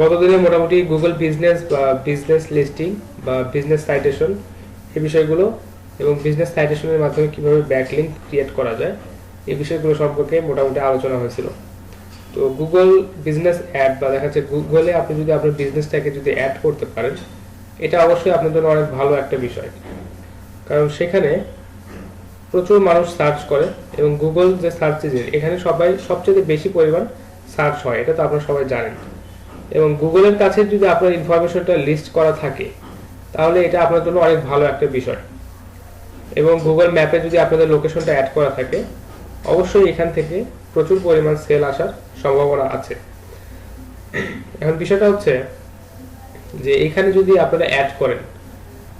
গতদিনে মোটামুটি Google business বা business listing বা বিজনেস সাইটেশন এই বিষয়গুলো এবং বিজনেস সাইটেশনের মাধ্যমে কিভাবে ব্যাকলিংক ক্রিয়েট করা যায় এই বিষয়গুলো সম্পর্কে মোটামুটি আলোচনা হয়েছিল। তো গুগল বিজনেস অ্যাড বা দেখা যাচ্ছে গুগলে আপনি যদি আপনার বিজনেসটাকে যদি অ্যাড করতে পারেন, এটা অবশ্যই আপনার জন্য অনেক ভালো একটা বিষয়, কারণ সেখানে প্রচুর মানুষ সার্চ করে এবং গুগল যে সার্চ ইঞ্জিন এখানে সবচেয়ে বেশি পরিমাণ সার্চ হয়, এটা তো আপনারা সবাই জানেন। এবং গুগলের কাছে যদি আপনার ইনফরমেশনটা লিস্ট করা থাকে তাহলে এটা আপনার জন্য অনেক ভালো একটা বিষয়। এবং গুগল ম্যাপে যদি আপনাদের লোকেশনটা অ্যাড করা থাকে অবশ্যই এখান থেকে প্রচুর পরিমাণ সেল আসার সম্ভাবনা আছে। এখন বিষয়টা হচ্ছে যে এখানে যদি আপনারা অ্যাড করেন,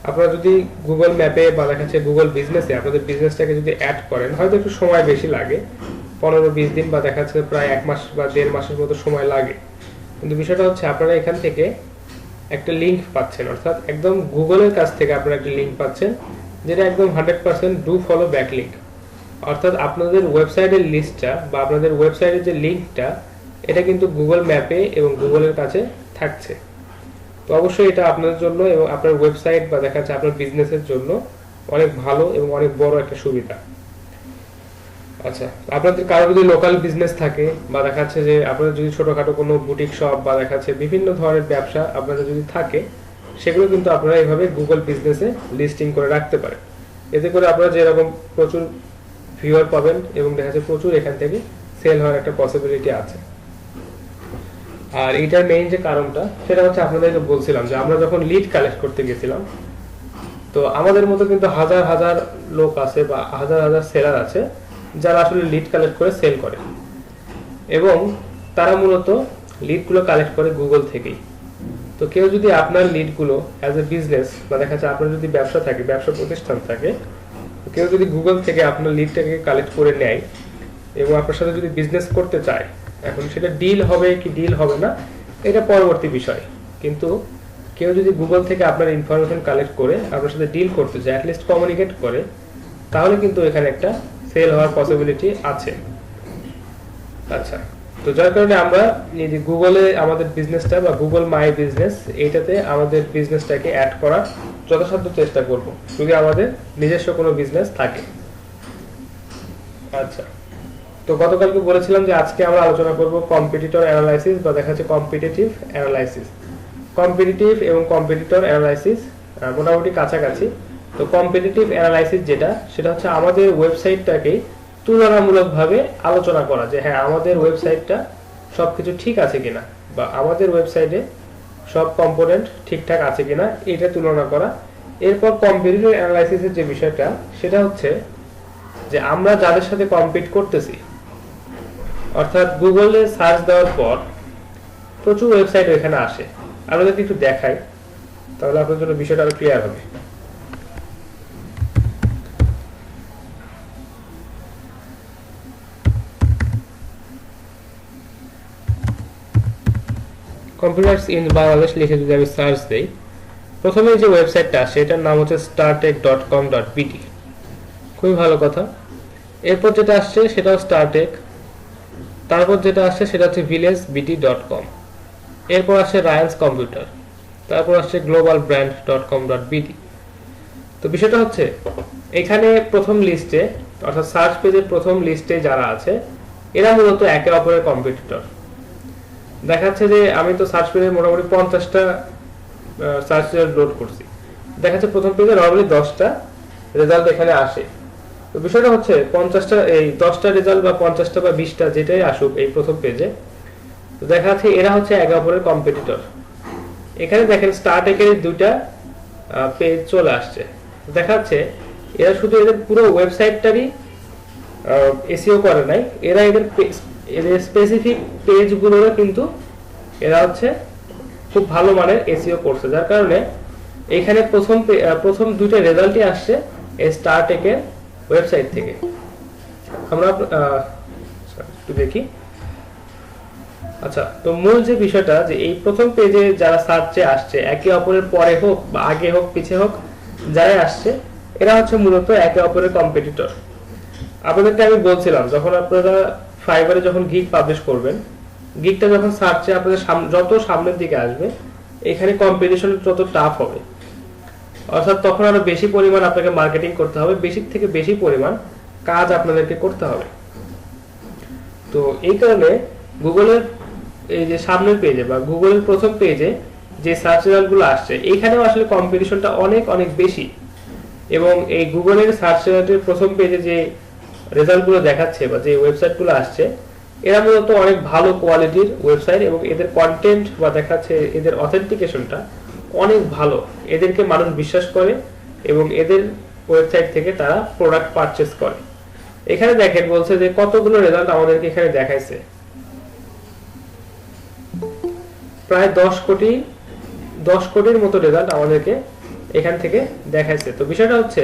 আপনারা যদি গুগল ম্যাপে বা দেখা যাচ্ছে গুগল বিজনেসে আপনাদের বিজনেসটাকে যদি অ্যাড করেন, হয়তো একটু সময় বেশি লাগে, 15-20 দিন বা দেখা যাচ্ছে প্রায় 1 মাস বা 1.5 মাসের মতো সময় লাগে। কিন্তু বিষয়টা হচ্ছে আপনারা এখান থেকে একটা লিঙ্ক পাচ্ছেন, অর্থাৎ একদম গুগলের কাছ থেকে আপনারা একটা লিঙ্ক পাচ্ছেন যেটা একদম 100% ডু ফলো ব্যাকলিঙ্ক। অর্থাৎ আপনাদের ওয়েবসাইটের লিস্টটা বা আপনাদের ওয়েবসাইটের যে লিঙ্কটা এটা কিন্তু গুগল ম্যাপে এবং গুগলের কাছে থাকছে। তো অবশ্যই এটা আপনাদের জন্য এবং আপনার ওয়েবসাইট বা দেখা যাচ্ছে আপনার বিজনেসের জন্য অনেক ভালো এবং অনেক বড় একটা সুবিধা। আচ্ছা, আপনাদের কারো যদি লোকাল বিজনেস থাকে বা দেখা যাচ্ছে যে আপনাদের যদি ছোটখাটো কোনো বুটিক শপ বা দেখা যাচ্ছে বিভিন্ন ধরনের ব্যবসা আপনাদের যদি থাকে, সেগুলো কিন্তু আপনারা এইভাবে গুগল বিজনেসে লিস্টিং করে রাখতে পারেন। এতে করে আপনারা যেরকম প্রচুর ভিউয়ার পাবেন এবং দেখা যাচ্ছে প্রচুর এখান থেকে সেল হওয়ার একটা পসিবিলিটি আছে। আর এটার মেইন যে কারণটা সেটা হচ্ছে আপনাদেরকে বলছিলাম যে আমরা যখন লিড কালেক্ট করতে গেছিলাম, তো আমাদের মতো কিন্তু হাজার হাজার লোক আছে বা হাজার হাজার সেলার আছে যারা আসলে লিড কালেক্ট করে সেল করে, এবং তারা মূলত লিডগুলো কালেক্ট করে গুগল থেকেই। তো কেউ যদি আপনার লিডগুলো অ্যাজ এ বিজনেস বা দেখা যাচ্ছে আপনার যদি ব্যবসা থাকে, ব্যবসা প্রতিষ্ঠান থাকে, কেউ যদি গুগল থেকে আপনার লিডটাকে কালেক্ট করে নেয় এবং আপনার সাথে যদি বিজনেস করতে চায়, এখন সেটা ডিল হবে কি ডিল হবে না এটা পরবর্তী বিষয়, কিন্তু কেউ যদি গুগল থেকে আপনার ইনফরমেশন কালেক্ট করে আপনার সাথে ডিল করতে চায়, অ্যাটলিস্ট কমিউনিকেট করে, তাহলে কিন্তু এখানে একটা সেল হওয়ার পসিবিলিটি আছে। আচ্ছা, তো যার কারণে আমরা এই যে গুগলে আমাদের বিজনেসটা বা গুগল মাই বিজনেস এইটাতে আমাদের বিজনেসটাকে অ্যাড করার যথাসাধ্য চেষ্টা করব যদি আমাদের নিজস্ব কোনো বিজনেস থাকে। আচ্ছা, তো গতকালকে বলেছিলাম যে আজকে আমরা আলোচনা করব কম্পিটিটর অ্যানালাইসিস বা দেখা যাচ্ছে কম্পিটিটিভ অ্যানালাইসিস। কম্পিটিটিভ এবং কম্পিটিটর অ্যানালাইসিস মোটামুটি কাছাকাছি। তো কম্পিটিটিভ অ্যানালাইসিস যেটা, সেটা হচ্ছে আমাদের ওয়েবসাইটটাকে তুলনামূলকভাবে আলোচনা করা যে হ্যাঁ আমাদের ওয়েবসাইটটা সবকিছু ঠিক আছে কিনা বা আমাদের ওয়েবসাইটে সব কম্পোনেন্ট ঠিকঠাক আছে কিনা এটা তুলনা করা। এরপর কম্পিটিটিভ অ্যানালাইসিসের যে বিষয়টা সেটা হচ্ছে যে আমরা যাদের সাথে কম্পিট করতেছি, অর্থাৎ গুগলে সার্চ দেওয়ার পর প্রচুর ওয়েবসাইট এখানে আসে, আপনাদেরকে একটু দেখাই তাহলে আপনার জন্য বিষয়টা আরো ক্লিয়ার হবে। কম্পিউটার্স ইন বাংলাদেশ লিখে যদি আমি সার্চ দেই, প্রথমে যে ওয়েবসাইটটা আসে এটার নাম হচ্ছে startech.com.pt। খুবই ভালো কথা। এরপর যেটা আসছে সেটাও স্টারটেক, তারপর যেটা আসছে সেটা হচ্ছে villagebt.com, এরপর আসছে রায়ান্স কম্পিউটার, তারপর আসছে globalbrand.com.bt। তো বিষয়টা হচ্ছে এখানে প্রথম লিস্টে অর্থাৎ সার্চ পেজের প্রথম লিস্টে যারা আছে এরা মূলত একে অপরের কম্পিটিটর। দেখাচ্ছে যে আমি তো সার্চ পেজে মোটামুটি 50টা সার্চ রেজাল্ট লোড করছি, দেখাচ্ছে প্রথম পেজে নরমালি 10টা রেজাল্ট এখানে আসে। তো বিষয়টা হচ্ছে 50টা এই 10টা রেজাল্ট বা 50টা বা 20টা যেটাই আসুক এই প্রথম পেজে, তো দেখা যাচ্ছে এরা হচ্ছে একে অপরের কম্পিটিটর। এখানে দেখেন স্টারটেকের দুইটা পেজ চলে আসছে, দেখা যাচ্ছে এরা শুধু এদের পুরো ওয়েবসাইটটারই এসইও করে নাই, এরা এদের স্পেসিফিক পেজগুলোরও কিন্তু এরা হচ্ছে খুব ভালো মানের এসইও করছে, যার কারণে এখানে প্রথম দুইটা রেজাল্টই আসছে এই স্টারটেকের ওয়েবসাইট থেকে। আমরা একটু দেখি। আচ্ছা, তো মূল যে বিষয়টা যে এই প্রথম পেজে যারা সার্চে আসছে একে অপরের পরে হোক বা আগে হোক পিছে হোক যারা আসছে এরা হচ্ছে মূলত একে অপরের কম্পিটিটর। আপনাদেরকে আমি বলছিলাম যখন আপনারা ফাইবারে যখন গিগ পাবলিশ করবেন গিগটা যখন সার্চে আপনাদের যত সামনের দিকে আসবে এখানে কম্পিটিশন যত টাফ হবে, অর্থাৎ তখন আরো বেশি পরিমাণ আপনাকে মার্কেটিং করতে হবে, বেশি থেকে বেশি পরিমাণ কাজ আপনাদেরকে করতে হবে। তো এই কারণে গুগলের এই যে সামনের পেজে বা গুগলের প্রথম পেজে যে সার্চ রেজাল্টগুলো আসছে এখানেও আসলে কম্পিটিশনটা অনেক অনেক বেশি, এবং এই গুগলের সার্চ রেজাল্টের প্রথম পেজে যে রেজাল্টগুলো দেখাচ্ছে বা যে ওয়েবসাইটগুলো আসছে এরা মূলত অনেক ভালো কোয়ালিটির ওয়েবসাইট, এবং এদের কন্টেন্ট বা দেখাচ্ছে এদের অথেন্টিকেশনটা অনেক ভালো, এদেরকে মানুষ বিশ্বাস করে এবং এদের ওয়েবসাইট থেকে তারা প্রোডাক্ট পারচেজ করে। এখানে দেখেন বলছে যে কতগুলো রেজাল্ট আমাদেরকে এখানে দেখাইছে, প্রায় 10 কোটির মতো রেজাল্ট আমাদেরকে এখান থেকে দেখাইছে। তো বিষয়টা হচ্ছে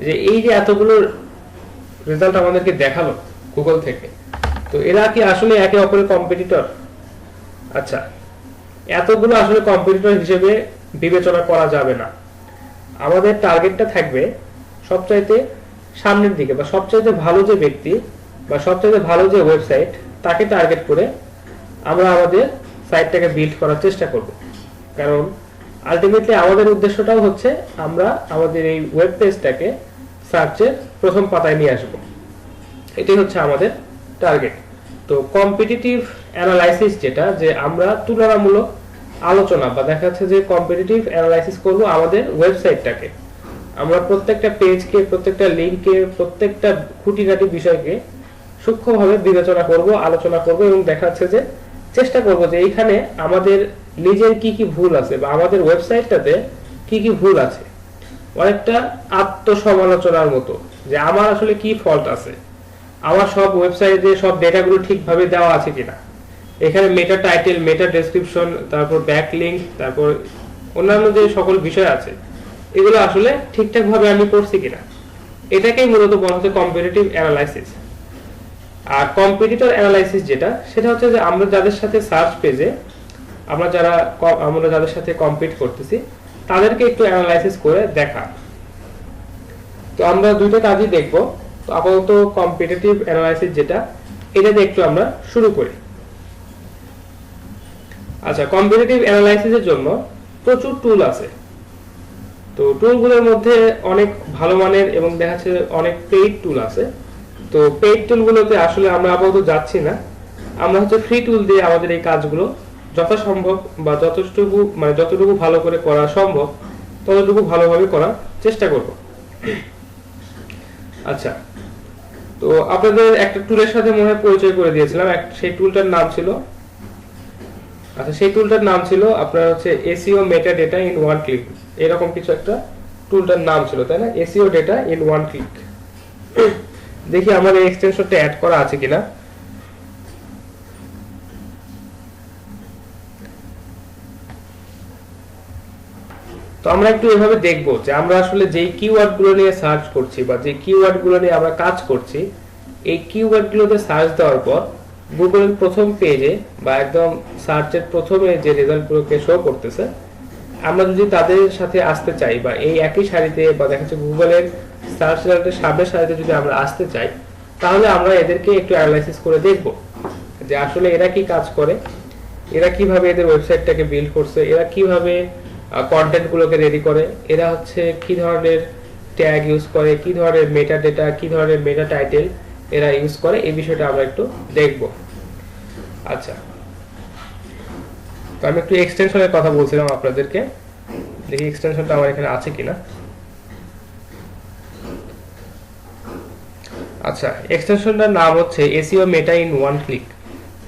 যে এই যে এতগুলো রেজাল্ট আমাদেরকে দেখালো গুগল থেকে, তো এরা কি আসলে একে অপরের কম্পিটিটর? আচ্ছা, এতগুলো আসলে কম্পিটিটর হিসেবে বিবেচনা করা যাবে না। আমাদের টার্গেটটা থাকবে সবচাইতে সামনের দিকে, বা সবচাইতে ভালো যে ব্যক্তি বা সবচাইতে ভালো যে ওয়েবসাইট তাকে টার্গেট করে আমরা আমাদের সাইটটাকে বিল্ড করার চেষ্টা করব। কারণ আলটিমেটলি আমাদের উদ্দেশ্যটাও হচ্ছে আমরা আমাদের এই ওয়েব পেজটাকে সার্চের প্রথম পাতায় নিয়ে আসব, এটাই হচ্ছে আমাদের টার্গেট। তো কম্পিটিটিভ অ্যানালাইসিস যেটা, যে আমরা তুলনামূলক আলোচনা বা দেখা যাচ্ছে যে কম্পিটিটিভ অ্যানালাইসিস করব আমাদের ওয়েবসাইটটাকে, আমরা প্রত্যেকটা পেজকে, প্রত্যেকটা লিংকে, প্রত্যেকটা খুঁটিনাটি বিষয়কে সূক্ষ্মভাবে বিবেচনা করব, আলোচনা করব, এবং দেখা যাচ্ছে যে চেষ্টা করব যে এইখানে আমাদের নিজের কি কি ভুল আছে বা আমাদের ওয়েবসাইটটাতে কি কি ভুল আছে, অনেকটা আত্মসমালোচনার মতো, যে আমার আসলে কি ফল্ট আছে, আমার সব ওয়েবসাইটে সব ডেটাগুলো ঠিকভাবে দেওয়া আছে কিনা, এখানে মেটা টাইটেল, মেটা ডেসক্রিপশন, তারপর ব্যাকলিংক, তারপর অন্যান্য যে সকল বিষয় আছে এগুলো আসলে ঠিকঠাক ভাবে আমি করছি কিনা, এটাকেই মূলত বলা হচ্ছে কম্পিটিটিভ অ্যানালাইসিস। আর কম্পিটিটর অ্যানালাইসিস যেটা, সেটা হচ্ছে যে আমরা যাদের সাথে সার্চ পেজে আমরা যাদের সাথে কম্পিট করতেছি তাদেরকে একটু অ্যানালাইসিস করে দেখা। তো আমরা দুইটা কাজই দেখব। তো আপাতত কম্পিটিটিভ অ্যানালাইসিস যেটা, এটা দিয়ে একটু আমরা শুরু করি। আচ্ছা, কম্পিটিটিভ অ্যানালাইসিসের জন্য প্রচুর টুল আছে। তো টুলগুলোর মধ্যে অনেক ভালো মানের এবং দেখা যাচ্ছে অনেক পেইড টুল আছে। তো পেইড টুলগুলোতে আসলে আমরা আপাতত যাচ্ছি না, আমরা হচ্ছে ফ্রি টুল দিয়ে আমাদের এই কাজগুলো যথাসম্ভব বা যতটুকু ভালো করে করা সম্ভব ততটুকু ভালোভাবে করার চেষ্টা করব। আচ্ছা, তো আপনাদের একটা টুলের সাথে মনে হয় পরিচয় করে দিয়েছিলাম, সেই টুলটার নাম ছিল আপনার হচ্ছে SEO meta data in one click, এরকম কিছু একটা টুলটার নাম ছিল, তাই না? SEO data in one click. দেখি আমার এই এক্সটেনশনটা অ্যাড করা আছে কিনা। তো আমরা একটু এভাবে দেখব যে আমরা আসলে যেই কিওয়ার্ড গুলো নিয়ে সার্চ করছি বা যে কিওয়ার্ড গুলো নিয়ে আমরা কাজ করছি, এই কিওয়ার্ড গুলোতে সার্চ দেওয়ার পর গুগলের প্রথম পেজে বা একদম সার্চের প্রথমে যে রেজাল্ট গুলোকে শো করতেছে, আমরা যদি তাদের সাথে আসতে চাই বা এই একই সারিতে বা দেখা যাচ্ছে গুগলের সার্চ রেজাল্টের সামনের সারিতে যদি আমরা আসতে চাই, তাহলে আমরা এদেরকে একটু অ্যানালাইসিস করে দেখব যে আসলে এরা কি কাজ করে, এরা কিভাবে এদের ওয়েবসাইটটাকে বিল্ড করছে, এরা কিভাবে কন্টেন্ট গুলোকে রেডি করে, এরা হচ্ছে কি ধরনের ট্যাগ ইউজ করে, কি ধরনের মেটা ডেটা, কি ধরনের মেটা টাইটেল এরা ইউজ করে, এই বিষয়টা আমরা একটু দেখব। আচ্ছা, তো আমি একটু এক্সটেনশনের কথা বলছিলাম আপনাদেরকে, দেখি এক্সটেনশনটা আমার এখানে আছে কিনা। আচ্ছা, এক্সটেনশনটার নাম হচ্ছে SEO meta in one click.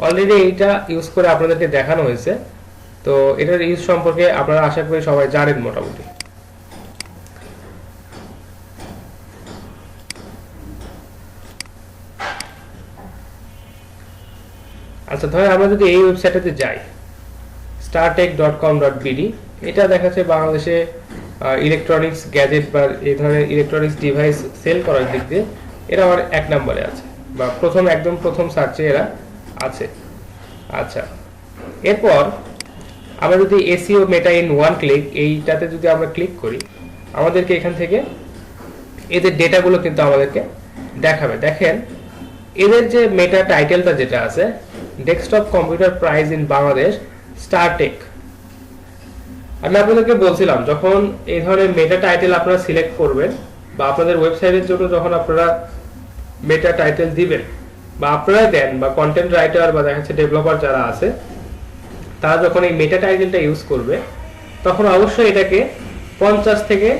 Already এইটা ইউজ করে আপনাদেরকে দেখানো হয়েছে, তো এটার ইউজ সম্পর্কে আপনারা আশা করি সবাই জানেন মোটামুটি। আচ্ছা, ধরেন আমরা যদি এই ওয়েবসাইটটাতে যাই startech.com.bd, এটা দেখাচ্ছে বাংলাদেশে ইলেকট্রনিক্স গ্যাজেট বা এই ধরনের ইলেকট্রনিক্স ডিভাইস সেল করার দিক দিয়ে এরা আমার 1 নম্বরে আছে, বা একদম প্রথম সার্চে এরা আছে। আচ্ছা, এরপর আমরা যদি SEO meta in one click এইটাতে যদি আমরা ক্লিক করি, আমাদেরকে এখান থেকে এদের ডেটাগুলো কিন্তু আমাদেরকে দেখাবে। দেখেন এদের যে মেটা টাইটেলটা যেটা আছে, desktop computer price in Bangladesh Star Tech. আমি আপনাদেরকে বলছিলাম যখন এই ধরনের মেটা টাইটেল আপনারা সিলেক্ট করবেন বা আপনাদের ওয়েবসাইটের জন্য যখন আপনারা মেটা টাইটেল দিবেন বা আপনারা দেন বা কন্টেন্ট রাইটার বা দেখা যাচ্ছে ডেভেলপার যারা আছে তারা যখন এই মেটা টাইটেলটা ইউজ করবে তখন অবশ্যই এটাকে 50 থেকে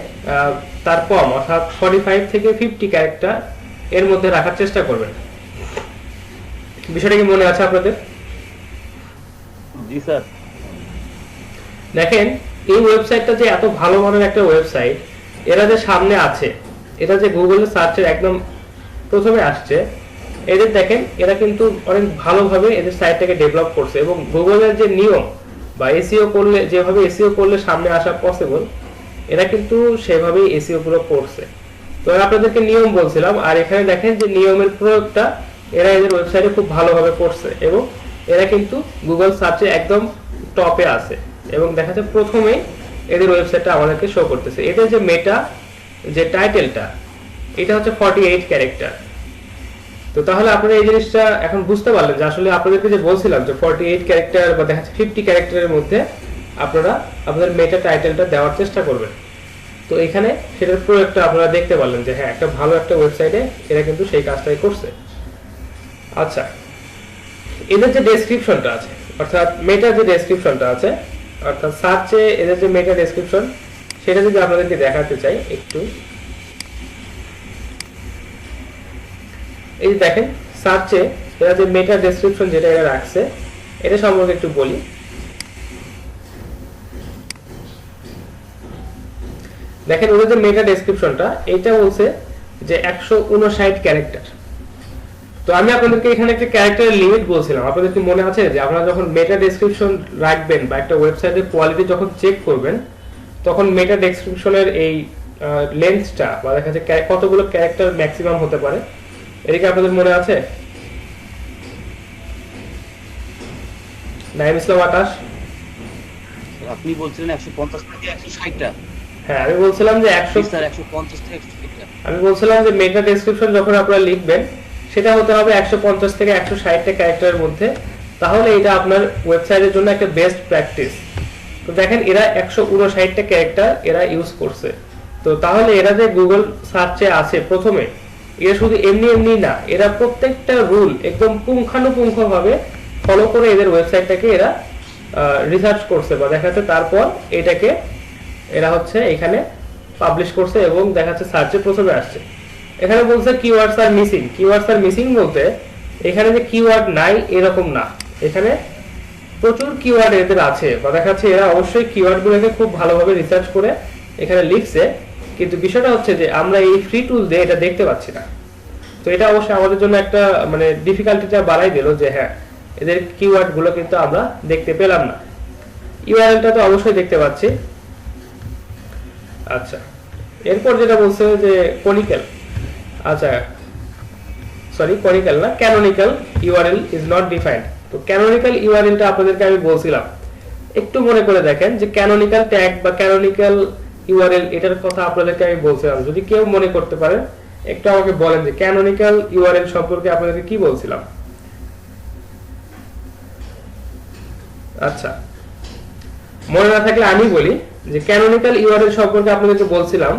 তার কম অর্থাৎ 45 থেকে 50 ক্যারেক্টার এর মধ্যে রাখার চেষ্টা করবেন। বিষয়টা কি মনে আছে আপনাদের? জি স্যার। দেখেন এই ওয়েবসাইটটা যে এত ভালো মানের একটা ওয়েবসাইট, এরা যে সামনে আছে, এটা যে গুগলে সার্চের একদম প্রথমে আসছে, এদের দেখেন এরা কিন্তু অনেক ভালোভাবে এদের সাইটটাকে ডেভেলপ করছে এবং গুগলের যে নিয়ম বা এসইও করলে যেভাবে এসইও করলে সামনে আসা পসিবল, এরা কিন্তু সেভাবেই এসইও গুলো করছে। তো আপনাদেরকে নিয়ম বলছিলাম, আর এখানে দেখেন যে নিয়মের প্রয়োগটা এরা এদের ওয়েবসাইটে খুব ভালোভাবে করছে এবং এরা কিন্তু গুগল সার্চে একদম টপে আছে এবং দেখা যাচ্ছে প্রথমেই এদের ওয়েবসাইটটা আমাদেরকে শো করতেছে। এদের যে মেটা যে টাইটেলটা এটা হচ্ছে 48 ক্যারেক্টার। তো তাহলে আপনারা এই জিনিসটা এখন বুঝতে পারলেন যে আসলে আপনাদেরকে যে বলছিলাম যে 48 ক্যারেক্টার বা দেখা যাচ্ছে 50 ক্যারেক্টারের মধ্যে আপনারা আপনাদের মেটা টাইটেলটা দেওয়ার চেষ্টা করবেন। তো এখানে সেটার প্রয়োগটা আপনারা দেখতে পারলেন যে হ্যাঁ একটা ভালো একটা ওয়েবসাইটে এরা কিন্তু সেই কাজটাই করছে। আচ্ছা, এদের যে ডেসক্রিপশনটা আছে অর্থাৎ মেটা যে ডেসক্রিপশনটা আছে অর্থাৎ সার্চে এদের যে মেটা ডেসক্রিপশন সেটা যদি আপনাদেরকে দেখাতে চাই একটু, এই যে দেখেন সার্চে এরা যে মেটা ডেসক্রিপশন যেটা এরা রাখছে এটা সম্পর্কে একটু বলি। দেখেন ওদের যে মেটা ডেসক্রিপশনটা এটা বলছে যে 159 ক্যারেক্টার। তো আমি আপনাদেরকে এখানে একটা ক্যারেক্টারের লিমিট বলছিলাম, আপনাদের কি মনে আছে যে আপনারা যখন মেটা ডেসক্রিপশন রাখবেন বা একটা ওয়েবসাইটের কোয়ালিটি যখন চেক করবেন তখন মেটা ডেসক্রিপশনের এই লেন্থটা বা দেখা যাচ্ছে কতগুলো ক্যারেক্টার ম্যাক্সিমাম হতে পারে এটা কি আপনাদের মনে আছে? নাইম ইসলাম আকাশ, আপনি বলছিলেন 150 থেকে 160টা। হ্যাঁ আমি বলছিলাম যে 100 স্যার 150 থেকে 160টা। আমি বলছিলাম যে মেটা ডেসক্রিপশন যখন আপনারা লিখবেন সেটা হতে হবে 150 থেকে 160টা ক্যারেক্টারের মধ্যে, তাহলে এটা আপনার ওয়েবসাইটের জন্য একটা বেস্ট প্র্যাকটিস। তো দেখেন এরা 159টা ক্যারেক্টার এরা ইউজ করছে। তো তাহলে এরা যে গুগল সার্চে আছে প্রথমে, এরা শুধু এমনি এমনি না, এরা প্রত্যেকটা রুল একদম পুঙ্খানুপুঙ্খভাবে ফলো করে এদের ওয়েবসাইটটাকে এরা রিসার্চ করছে বা দেখাচ্ছে, তারপর এটাকে এরা হচ্ছে এখানে পাবলিশ করছে এবং দেখাচ্ছে সার্চে প্রথমে আসছে। এখানে বলছে কিওয়ার্ডস আর মিসিং। কিওয়ার্ডস আর মিসিং বলতে এখানে যে কিওয়ার্ড নাই এরকম না, এখানে প্রচুর কিওয়ার্ড এদের আছে বা দেখাচ্ছে এরা অবশ্যই কিওয়ার্ডগুলোকে খুব ভালোভাবে রিসার্চ করে এখানে লিখছে, কিন্তু বিষয়টা হচ্ছে যে আমরা এই ফ্রি টুল দিয়ে এটা দেখতে পাচ্ছি না। তো এটা অবশ্যই আমাদের জন্য একটা মানে ডিফিকাল্টিটা বাড়াই দিল যে হ্যাঁ এদের কিওয়ার্ডগুলো কিন্তু আমরা দেখতে পেলাম না। ইউআরএলটা তো অবশ্যই দেখতে পাচ্ছি। আচ্ছা, এরপর যেটা বলছে যে কনিক্যাল, আচ্ছা সরি কনিক্যাল না, canonical URL is not defined. তো ক্যানোনিক্যাল ইউআরএলটা আপনাদেরকে আমি বলছিলাম, একটু মনে করে দেখেন যে ক্যানোনিক্যাল ট্যাগ বা ক্যানোনিক্যাল ইউআরএল এটার কথা আপনাদেরকে আমি বলছিলাম। যদি কেউ মনে করতে পারেন একটু আমাকে বলেন যে ক্যানোনিক্যাল ইউআরএল সম্পর্কে আপনাদেরকে কি বলছিলাম। আচ্ছা, মনে না থাকলে আমি বলি যে ক্যানোনিক্যাল ইউআরএল সম্পর্কে আপনাদেরকে বলছিলাম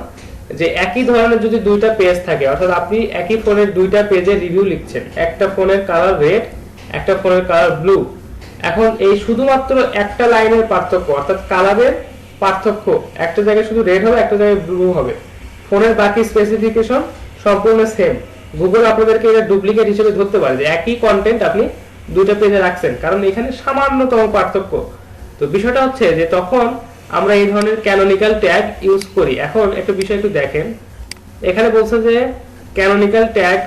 যে একই ধরনের যদি দুইটা পেজ থাকে, অর্থাৎ আপনি একই ফোনের দুইটা পেজে রিভিউ লিখছেন, একটা ফোনের কালার রেড একটা ফোনের কালার ব্লু, এখন এই শুধুমাত্র একটা লাইনের পার্থক্য অর্থাৎ কালারের পার্থক্য, একটা জায়গায় শুধু রেড হবে একটা জায়গায় ব্লু হবে, ফোনের বাকি স্পেসিফিকেশন সম্পূর্ণ সেম, গুগল আপনাদেরকে এটা ডুপ্লিকেট হিসেবে ধরতে পারে যে একই কন্টেন্ট আপনি দুইটা পেজে রাখছেন, কারণ এখানে সামান্যতম পার্থক্য। তো বিষয়টা হচ্ছে যে তখন আমরা এই ধরনের ক্যানোনিক্যাল ট্যাগ ইউজ করি। এখন একটা বিষয় একটু দেখেন, এখানে বলছে যে canonical tag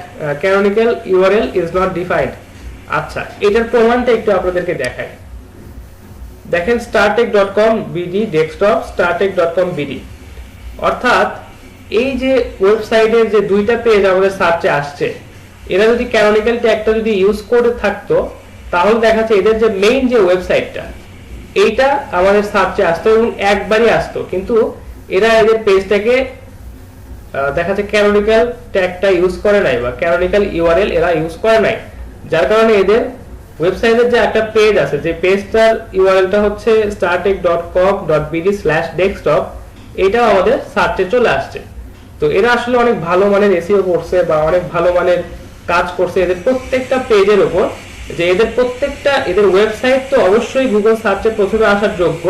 canonical URL is not defined. আচ্ছা, এটার প্রমাণটা একটু আপনাদেরকে দেখাই। দেখেন startech.com bd desktop startech.com bd, অর্থাৎ এই যে ওয়েবসাইটের যে দুইটা পেজ আমাদের সার্চে আসছে, এরা যদি ক্যানোনিক্যাল ট্যাগটা যদি ইউজ করে থাকতো তাহলে দেখাচ্ছে এদের যে মেইন যে ওয়েবসাইটটা এইটা আমাদের সার্চে আসতো এবং একবারই আসতো, কিন্তু এরা এদের পেজটাকে দেখাচ্ছে ক্যানোনিক্যাল ট্যাগটা ইউজ করে নাই বা ক্যানোনিক্যাল ইউআরএল এরা ইউজ করে নাই, যার কারণে এদের ওয়েবসাইটের যে একটা পেজ আছে, যে পেজটার ইউআরএলটা হচ্ছে startech.com.bd/desktop, এটাও আমাদের সার্চে চলে আসছে। তো এরা আসলে অনেক ভালো মানের এসইও করছে বা অনেক ভালো মানের কাজ করছে এদের প্রত্যেকটা পেজের উপর, যে এদের প্রত্যেকটা এদের ওয়েবসাইট তো অবশ্যই গুগল সার্চে প্রথমে আসার যোগ্য,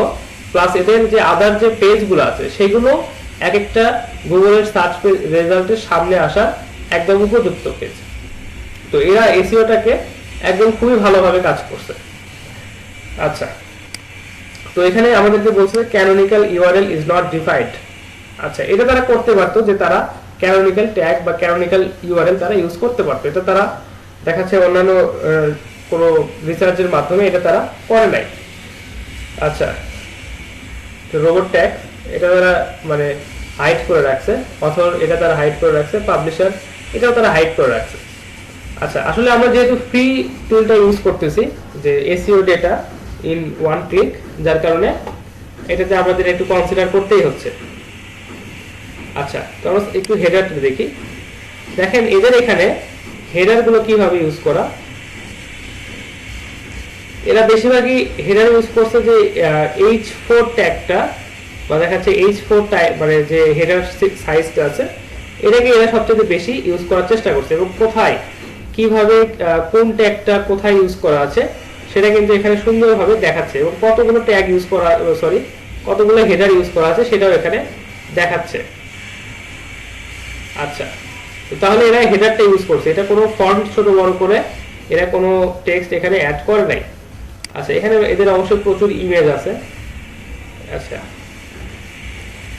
প্লাস এদের যে আদার যে পেজগুলো আছে সেগুলো এক একটা গুগলের সার্চ রেজাল্টের সামনে আসার একদম উপযুক্ত পেজ। তো এরা এসইওটাকে একদম খুবই ভালোভাবে কাজ করছে। আচ্ছা, তো এখানে আমাদেরকে বলছে canonical URL is not defined. আচ্ছা, এটা তারা করতে পারতো, যে তারা ক্যানোনিক্যাল ট্যাগ বা ক্যানোনিক্যাল ইউআরএল তারা ইউজ করতে পারতো। এটা তারা দেখাচ্ছে অন্যান্য কোনো রিসার্চের মাধ্যমে এটা তারা করে নাই। আচ্ছা, রোবট ট্যাগ এটা তারা মানে হাইড করে রাখছে, অথর এটা তারা হাইড করে রাখছে, পাবলিশার এটাও তারা হাইড করে রাখছে। আচ্ছা, আসলে আমরা যেহেতু ফ্রি টুলটা ইউজ করতেছি, যে SEO data in one click, যার কারণে এটাতে আমাদের একটু কনসিডার করতেই হচ্ছে। আচ্ছা, তো আমরা একটু হেডারটা দেখি। দেখেন এদের এখানে হেডার গুলো কিভাবে ইউজ করা, এরা বেশিরভাগই হেডার ইউজ করছে যে H4 ট্যাগটা, বা দেখাচ্ছে H4 ট্যাগ মানে যে হেডার সাইজটা আছে, এটাকে এরা সবচেয়ে বেশি ইউজ করার চেষ্টা করছে, এবং কোথায় কিভাবে কোন ট্যাগটা কোথায় ইউজ করা আছে সেটা কিন্তু এখানে সুন্দরভাবে দেখাচ্ছে, এবং কতগুলো ট্যাগ ইউজ করা কতগুলো হেডার ইউজ করা আছে সেটাও এখানে দেখাচ্ছে। আচ্ছা, তাহলে এরা হেডারটা ইউজ করছে, এটা কোনো ফন্ট ছোট বড় করে এরা কোনো টেক্সট এখানে অ্যাড করে নাই। আচ্ছা, এখানে এদের অবশ্যই প্রচুর ইমেজ আছে। আচ্ছা,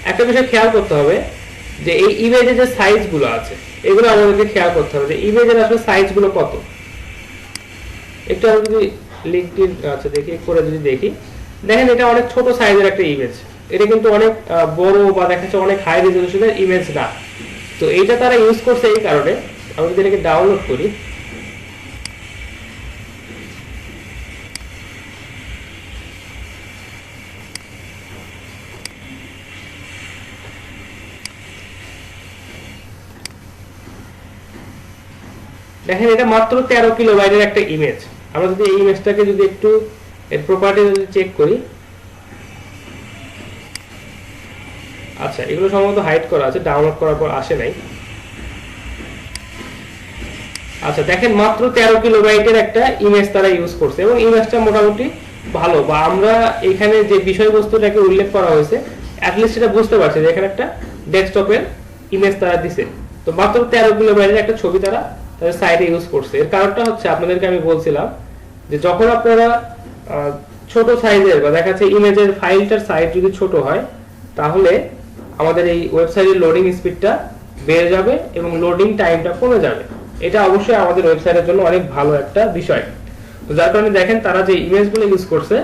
একটা বিষয় খেয়াল করতে হবে যে এই ইমেজের যে সাইজগুলো আছে এগুলো আমাদেরকে খেয়াল করতে হবে যে ইমেজের আসলে সাইজগুলো কত। একটু আমরা যদি লিঙ্কডইন দেখি করে যদি দেখি, দেখেন এটা অনেক ছোট সাইজের একটা ইমেজ, এটা কিন্তু অনেক বড় বা দেখাচ্ছে অনেক হাই রেজলিউশনের ইমেজ না। তো এইটা তারা ইউজ করছে এই কারণে, আমি যদি এটাকে ডাউনলোড করি, দেখেন এটা মাত্র 13 কিলোবাইটের একটা ইমেজ। আমরা যদি এই ইমেজটাকে যদি একটু এর প্রপার্টি যদি চেক করি, আচ্ছা এগুলো সম্ভবত হাইড করা আছে, ডাউনলোড করার পর আসে নাই। আচ্ছা, দেখেন মাত্র 13 কিলোবাইটের একটা ইমেজ তারা ইউজ করছে, এবং ইমেজটা মোটামুটি ভালো, বা আমরা এখানে যে বিষয়বস্তুটাকে উল্লেখ করা হয়েছে অ্যাটলিস্ট এটা বুঝতে পারছি যে এখানে একটা ডেস্কটপের ইমেজ তারা দিছে। তো মাত্র 13 কিলোবাইটের একটা ছবি তারা তাদের সাইটে ইউজ করছে। এর কারণটা হচ্ছে আপনাদেরকে আমি বলছিলাম যে যখন আপনারা ছোট সাইজের বা দেখাচ্ছে ইমেজের ফাইলটার সাইজ যদি ছোট হয়, তাহলে আমাদের এই ওয়েবসাইটের লোডিং স্পিডটা বেড়ে যাবে এবং লোডিং টাইমটা কমে যাবে। এটা অবশ্যই আমাদের ওয়েবসাইটের জন্য অনেক ভালো একটা বিষয়। তো যার কারণে দেখেন তারা যে ইমেজগুলো ইউজ করছে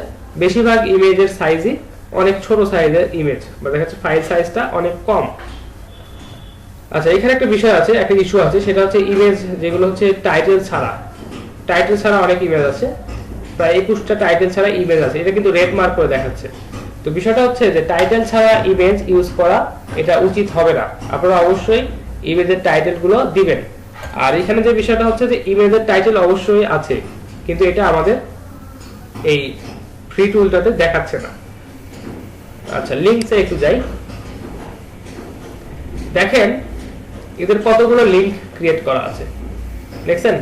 বেশিরভাগ ইমেজের সাইজই অনেক ছোট সাইজের ইমেজ, বা দেখাচ্ছে ফাইল সাইজটা অনেক কম। আচ্ছা, এখানে একটা বিষয় আছে, একটা ইস্যু আছে, সেটা হচ্ছে ইমেজ যেগুলো হচ্ছে টাইটেল ছাড়া অনেক ইমেজ আছে, প্রায় 21টা টাইটেল ছাড়া ইমেজ আছে, এটা কিন্তু রেড মার্ক করে দেখাচ্ছে। তো বিষয়টা হচ্ছে যে টাইটেল ছাড়া ইমেজ ইউজ করা এটা উচিত হবে না, আপনারা অবশ্যই ইমেজের টাইটেল গুলো দিবেন। আর এখানে যে বিষয়টা হচ্ছে যে ইমেজের টাইটেল অবশ্যই আছে, কিন্তু এটা আমাদের এই ফ্রি টুলটাতে দেখাচ্ছে না। আচ্ছা, লিংকসে একটু যাই, দেখেন এদের কতগুলো লিংক ক্রিয়েট করা আছে, দেখছেন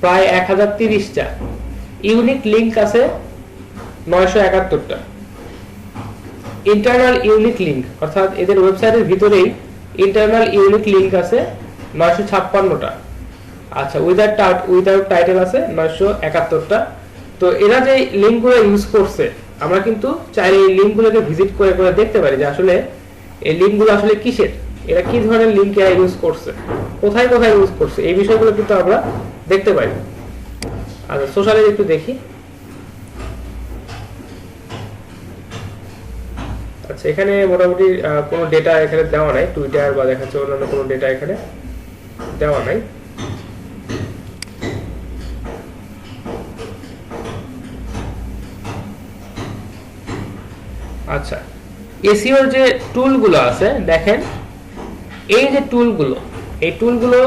প্রায় 1030টা, ইউনিক লিংক আছে 971টা, ইন্টারনাল ইউনিক লিংক অর্থাৎ এদের ওয়েবসাইটের ভিতরেই ইন্টারনাল ইউনিক লিংক আছে 956টা। আচ্ছা, উইদাউট টাইটেল আছে 971টা। তো এরা যে লিংকগুলো ইউজ করছে, আমরা কিন্তু চাইলে এই লিংকগুলোকে ভিজিট করে করে দেখতে পারি যে আসলে এই লিংকগুলো আসলে কিসের, এরা কি ধরনের লিংক এরা ইউজ করছে, কোথায় কোথায় ইউজ করছে, এই বিষয়গুলো কিন্তু আমরা দেখতে পাই। আচ্ছা, সোশ্যালে একটু দেখি। আচ্ছা, এখানে মোটামুটি কোনো ডেটা এখানে দেওয়া নাই, টুইটার বা দেখাচ্ছে অন্যান্য কোনো ডেটা এখানে দেওয়া নাই। আচ্ছা, এসইওর যে টুলগুলো আছে দেখেন, এই যে টুলগুলো, এই টুলগুলো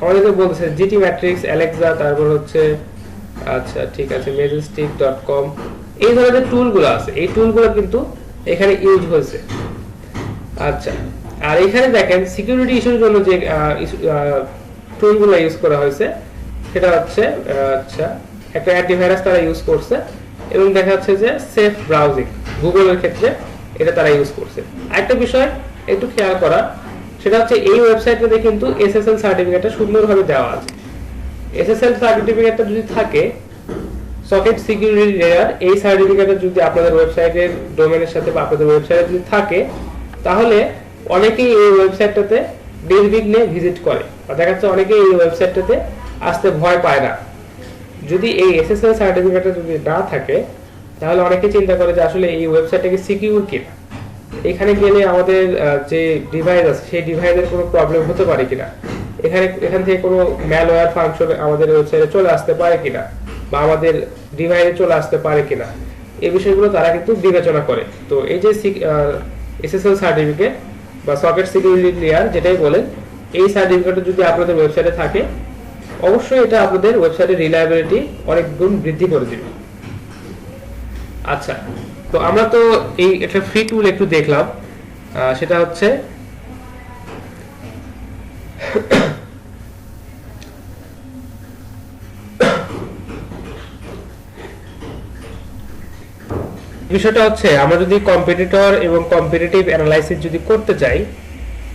আমাদেরকে বলতেছে জিটি ম্যাট্রিক্স, অ্যালেক্সা, তারপর হচ্ছে আচ্ছা ঠিক আছে, majestic.com এই ধরনের টুলগুলো আছে, এই টুলগুলো কিন্তু এখানে ইউজ হয়েছে। আচ্ছা, আর এখানে দেখেন সিকিউরিটি ইস্যুর জন্য যে টুলগুলো ইউজ করা হয়েছে সেটা হচ্ছে আচ্ছা একটা অ্যান্টিভাইরাস তারা ইউজ করছে, এবং দেখা যাচ্ছে যে সেফ ব্রাউজিং গুগলের ক্ষেত্রে এটা তারা ইউজ করছে। আরেকটা বিষয় একটু খেয়াল করা, সেটা হচ্ছে এই ওয়েবসাইটটাতে কিন্তু এসএসএল সার্টিফিকেটটা সুন্দরভাবে দেওয়া আছে। এসএসএল সার্টিফিকেটটা যদি থাকে, সকেট সিকিউরিটি লেয়ার, এই সার্টিফিকেটটা যদি আপনাদের ওয়েবসাইটের ডোমেনের সাথে বা আপনাদের ওয়েবসাইটে যদি থাকে, তাহলে অনেকেই এই ওয়েবসাইটটাতে নির্বিঘ্নে ভিজিট করে, বা দেখা যাচ্ছে অনেকেই এই ওয়েবসাইটটাতে আসতে ভয় পায় না। যদি এই এসএসএল সার্টিফিকেটটা যদি না থাকে, তাহলে অনেকে চিন্তা করে যে আসলে এই ওয়েবসাইটটা কি সিকিউর কিনা, এখানে গেলে আমাদের যে ডিভাইস আছে সেই ডিভাইসের কোনো প্রবলেম হতে পারে কিনা, এখান থেকে কোনো ম্যালওয়্যার ফাংশন আমাদের ওয়েবসাইটে চলে আসতে পারে কিনা, বা আমাদের ডিভাইসে চলে আসতে পারে কিনা, এই বিষয়গুলো তারা কিন্তু বিবেচনা করে। তো এই যে এসএসএল সার্টিফিকেট বা সকেট সিকিউরিটি লেয়ার যেটাই বলেন, এই সার্টিফিকেটটা যদি আপনাদের ওয়েবসাইটে থাকে, অবশ্যই এটা আপনাদের ওয়েবসাইটের রিলায়েবিলিটি অনেক গুণ বৃদ্ধি করে দিবে। আচ্ছা, তো আমরা তো এই একটা ফ্রি টুল একটু দেখলাম, সেটা হচ্ছে বিষয়টা হচ্ছে আমরা যদি কম্পিটিটর এবং কম্পিটিটিভ অ্যানালাইসিস যদি করতে চাই,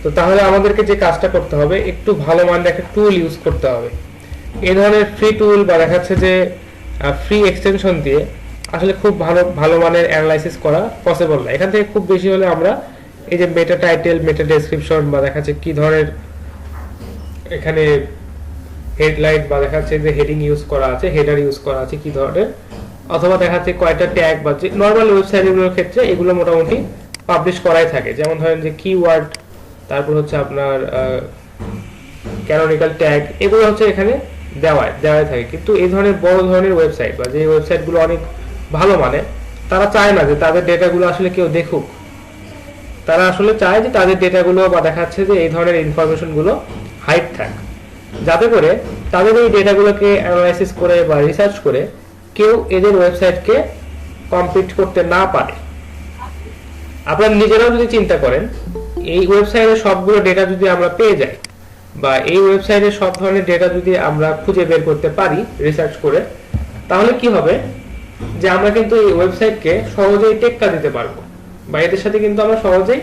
তো তাহলে আমাদেরকে যে কাজটা করতে হবে, একটু ভালো মানের একটা টুল ইউজ করতে হবে। এই ধরনের ফ্রি টুল বা দেখাচ্ছে যে ফ্রি এক্সটেনশন দিয়ে আসলে খুব ভালো মানের অ্যানালাইসিস করা পসিবল না। এখান থেকে খুব বেশি হলে আমরা এই যে মেটা টাইটেল, মেটা ডেসক্রিপশন, বা দেখাচ্ছে কি ধরনের এখানে হেডলাইন, বা দেখাচ্ছে যে হেডিং ইউজ করা আছে, হেডার ইউজ করা আছে কি ধরনের, অথবা দেখাচ্ছে কয়টা ট্যাগ, বা যে নর্মাল ওয়েবসাইটগুলোর ক্ষেত্রে এগুলো মোটামুটি পাবলিশ করাই থাকে। যেমন ধরেন যে কিওয়ার্ড, তারপর হচ্ছে আপনার ক্যানোনিক্যাল ট্যাগ, এগুলো হচ্ছে এখানে দেওয়াই থাকে। কিন্তু এই ধরনের বড় ধরনের ওয়েবসাইট বা যে ওয়েবসাইটগুলো অনেক ভালো মানে, তারা চায় না যে তাদের ডেটাগুলো আসলে কেউ দেখুক। তারা আসলে চায় যে তাদের ডেটাগুলো বা দেখাচ্ছে যে এই ধরনের ইনফরমেশনগুলো হাইড থাক, যাতে করে তাদের এই ডেটাগুলোকে অ্যানালাইসিস করে বা রিসার্চ করে কেউ এদের ওয়েবসাইটকে কম্পিট করতে না পারে। আপনারা নিজেরাও যদি চিন্তা করেন, এই ওয়েবসাইটের সবগুলো ডেটা যদি আমরা পেয়ে যাই, বা এই ওয়েবসাইটের সব ধরনের ডেটা যদি আমরা খুঁজে বের করতে পারি রিসার্চ করে, তাহলে কি হবে যে আমরা কিন্তু এই ওয়েবসাইটকে সহজেই টেক্কা দিতে পারবো, বা এদের সাথে কিন্তু আমরা সহজেই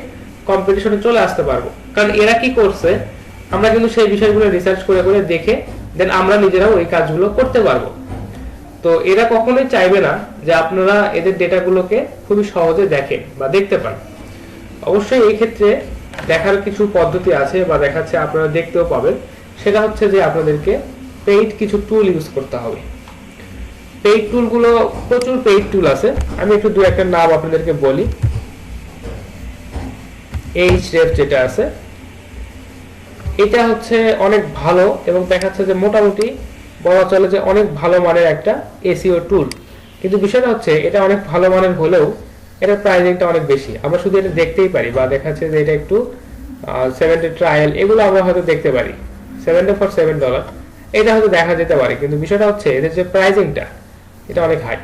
কম্পিটিশনে চলে আসতে পারবো। কারণ এরা কি করছে আমরা কিন্তু সেই বিষয়গুলো রিসার্চ করে করে দেখে দেন আমরা নিজেরাও ওই কাজগুলো করতে পারবো। তো এরা কখনোই চাইবে না যে আপনারা এদের ডেটাগুলোকে খুবই সহজে দেখেন বা দেখতে পান। অবশ্যই এই ক্ষেত্রে দেখার কিছু পদ্ধতি আছে, বা দেখাচ্ছে আপনারা দেখতেও পাবেন। সেটা হচ্ছে যে আপনাদেরকে পেইড কিছু টুল ইউজ করতে হবে। পেইড টুলগুলো, প্রচুর পেইড টুল আছে, আমি একটু দু একটা নাম আপনাদেরকে বলি। Ahrefs যেটা আছে, এটা হচ্ছে অনেক ভালো, এবং দেখাচ্ছে যে মোটামুটি বলা চলে যে অনেক ভালো মানের একটা এসইও টুল। কিন্তু বিষয়টা হচ্ছে এটা অনেক ভালো মানের হলেও এটার প্রাইসিংটা অনেক বেশি। আমরা শুধু এটা দেখতেই পারি, বা দেখাচ্ছে যে এটা একটু 7 ডে ট্রায়াল, এগুলো আমরা হয়তো দেখতে পারি, 7 ডে ফর $7, এটা হয়তো দেখা যেতে পারে। কিন্তু বিষয়টা হচ্ছে এদের যে প্রাইসিংটা, এটা অনেক হাই।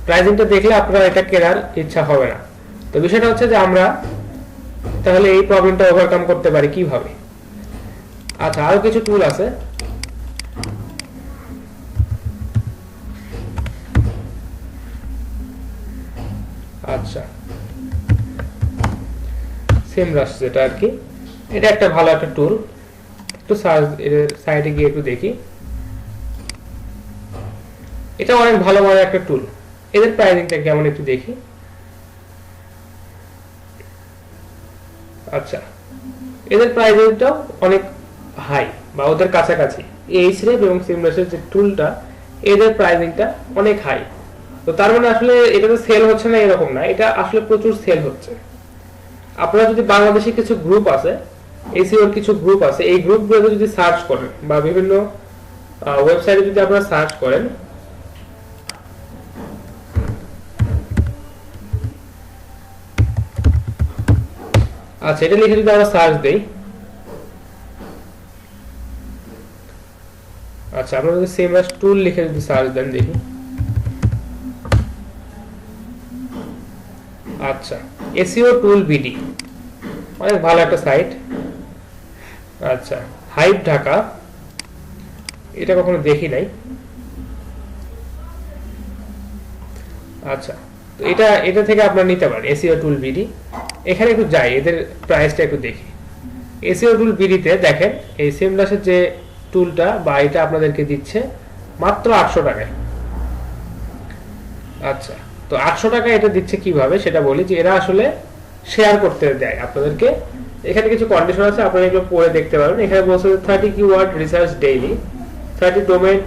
প্রাইসিংটা দেখলে আপনারা এটা কেনার ইচ্ছা হবে না। তো বিষয়টা হচ্ছে যে আমরা তাহলে এই প্রবলেমটা ওভারকাম করতে পারি কিভাবে। আচ্ছা, আরো কিছু টুল আছে। আচ্ছা, সেমরাশ যেটা আর কি, এটা একটা ভালো একটা টুল। একটু সার্চ সাইটে গিয়ে একটু দেখি, এটা অনেক ভালো মানের একটা টুল। এদের প্রাইসিংটা কেমন একটু দেখি। আচ্ছা, এদের প্রাইসিংটাও অনেক হাই, বা ওদের কাছাকাছি। Ahrefs এবং সেমরাশের যে টুলটা, এদের প্রাইসিংটা অনেক হাই। তো তার মানে আসলে এটা তো সেল হচ্ছে না এরকম না, এটা আসলে প্রচুর সেল হচ্ছে। আপনারা যদি বাংলাদেশে কিছু গ্রুপ আছে, এসইওর কিছু গ্রুপ আছে, এই গ্রুপগুলোতে যদি সার্চ করেন, বা বিভিন্ন ওয়েবসাইটে যদি আপনারা সার্চ করেন, আচ্ছা এটা লিখে যদি আমরা সার্চ দেই, আচ্ছা, আপনারা যদি সেমরাস টুল লিখে যদি সার্চ দেন দেখি। আচ্ছা, এসইও টুল বিডি অনেক ভালো একটা সাইট। আচ্ছা, হাইপ ঢাকা, এটা কখনো দেখি নাই। আচ্ছা, তো এটা থেকে আপনারা নিতে পারেন এসইও টুল বিডি। এখানে একটু যাই, এদের প্রাইসটা একটু দেখি। এসইও টুল বিডিতে দেখেন এই সেমরাসের যে টুলটা বা এটা আপনাদেরকে দিচ্ছে মাত্র 800 টাকায়। আচ্ছা, তো 800 টাকা এটা দিচ্ছে কিভাবে সেটা বলি, যে এরা আসলে শেয়ার করতে দেয় আপনাদেরকে। এখানে কিছু কন্ডিশন আছে, আপনারা এগুলো পড়ে দেখতে পারেন। এখানে বলছে 30 কিওয়ার্ড রিসার্চ ডেইলি, 30 ডোমেইন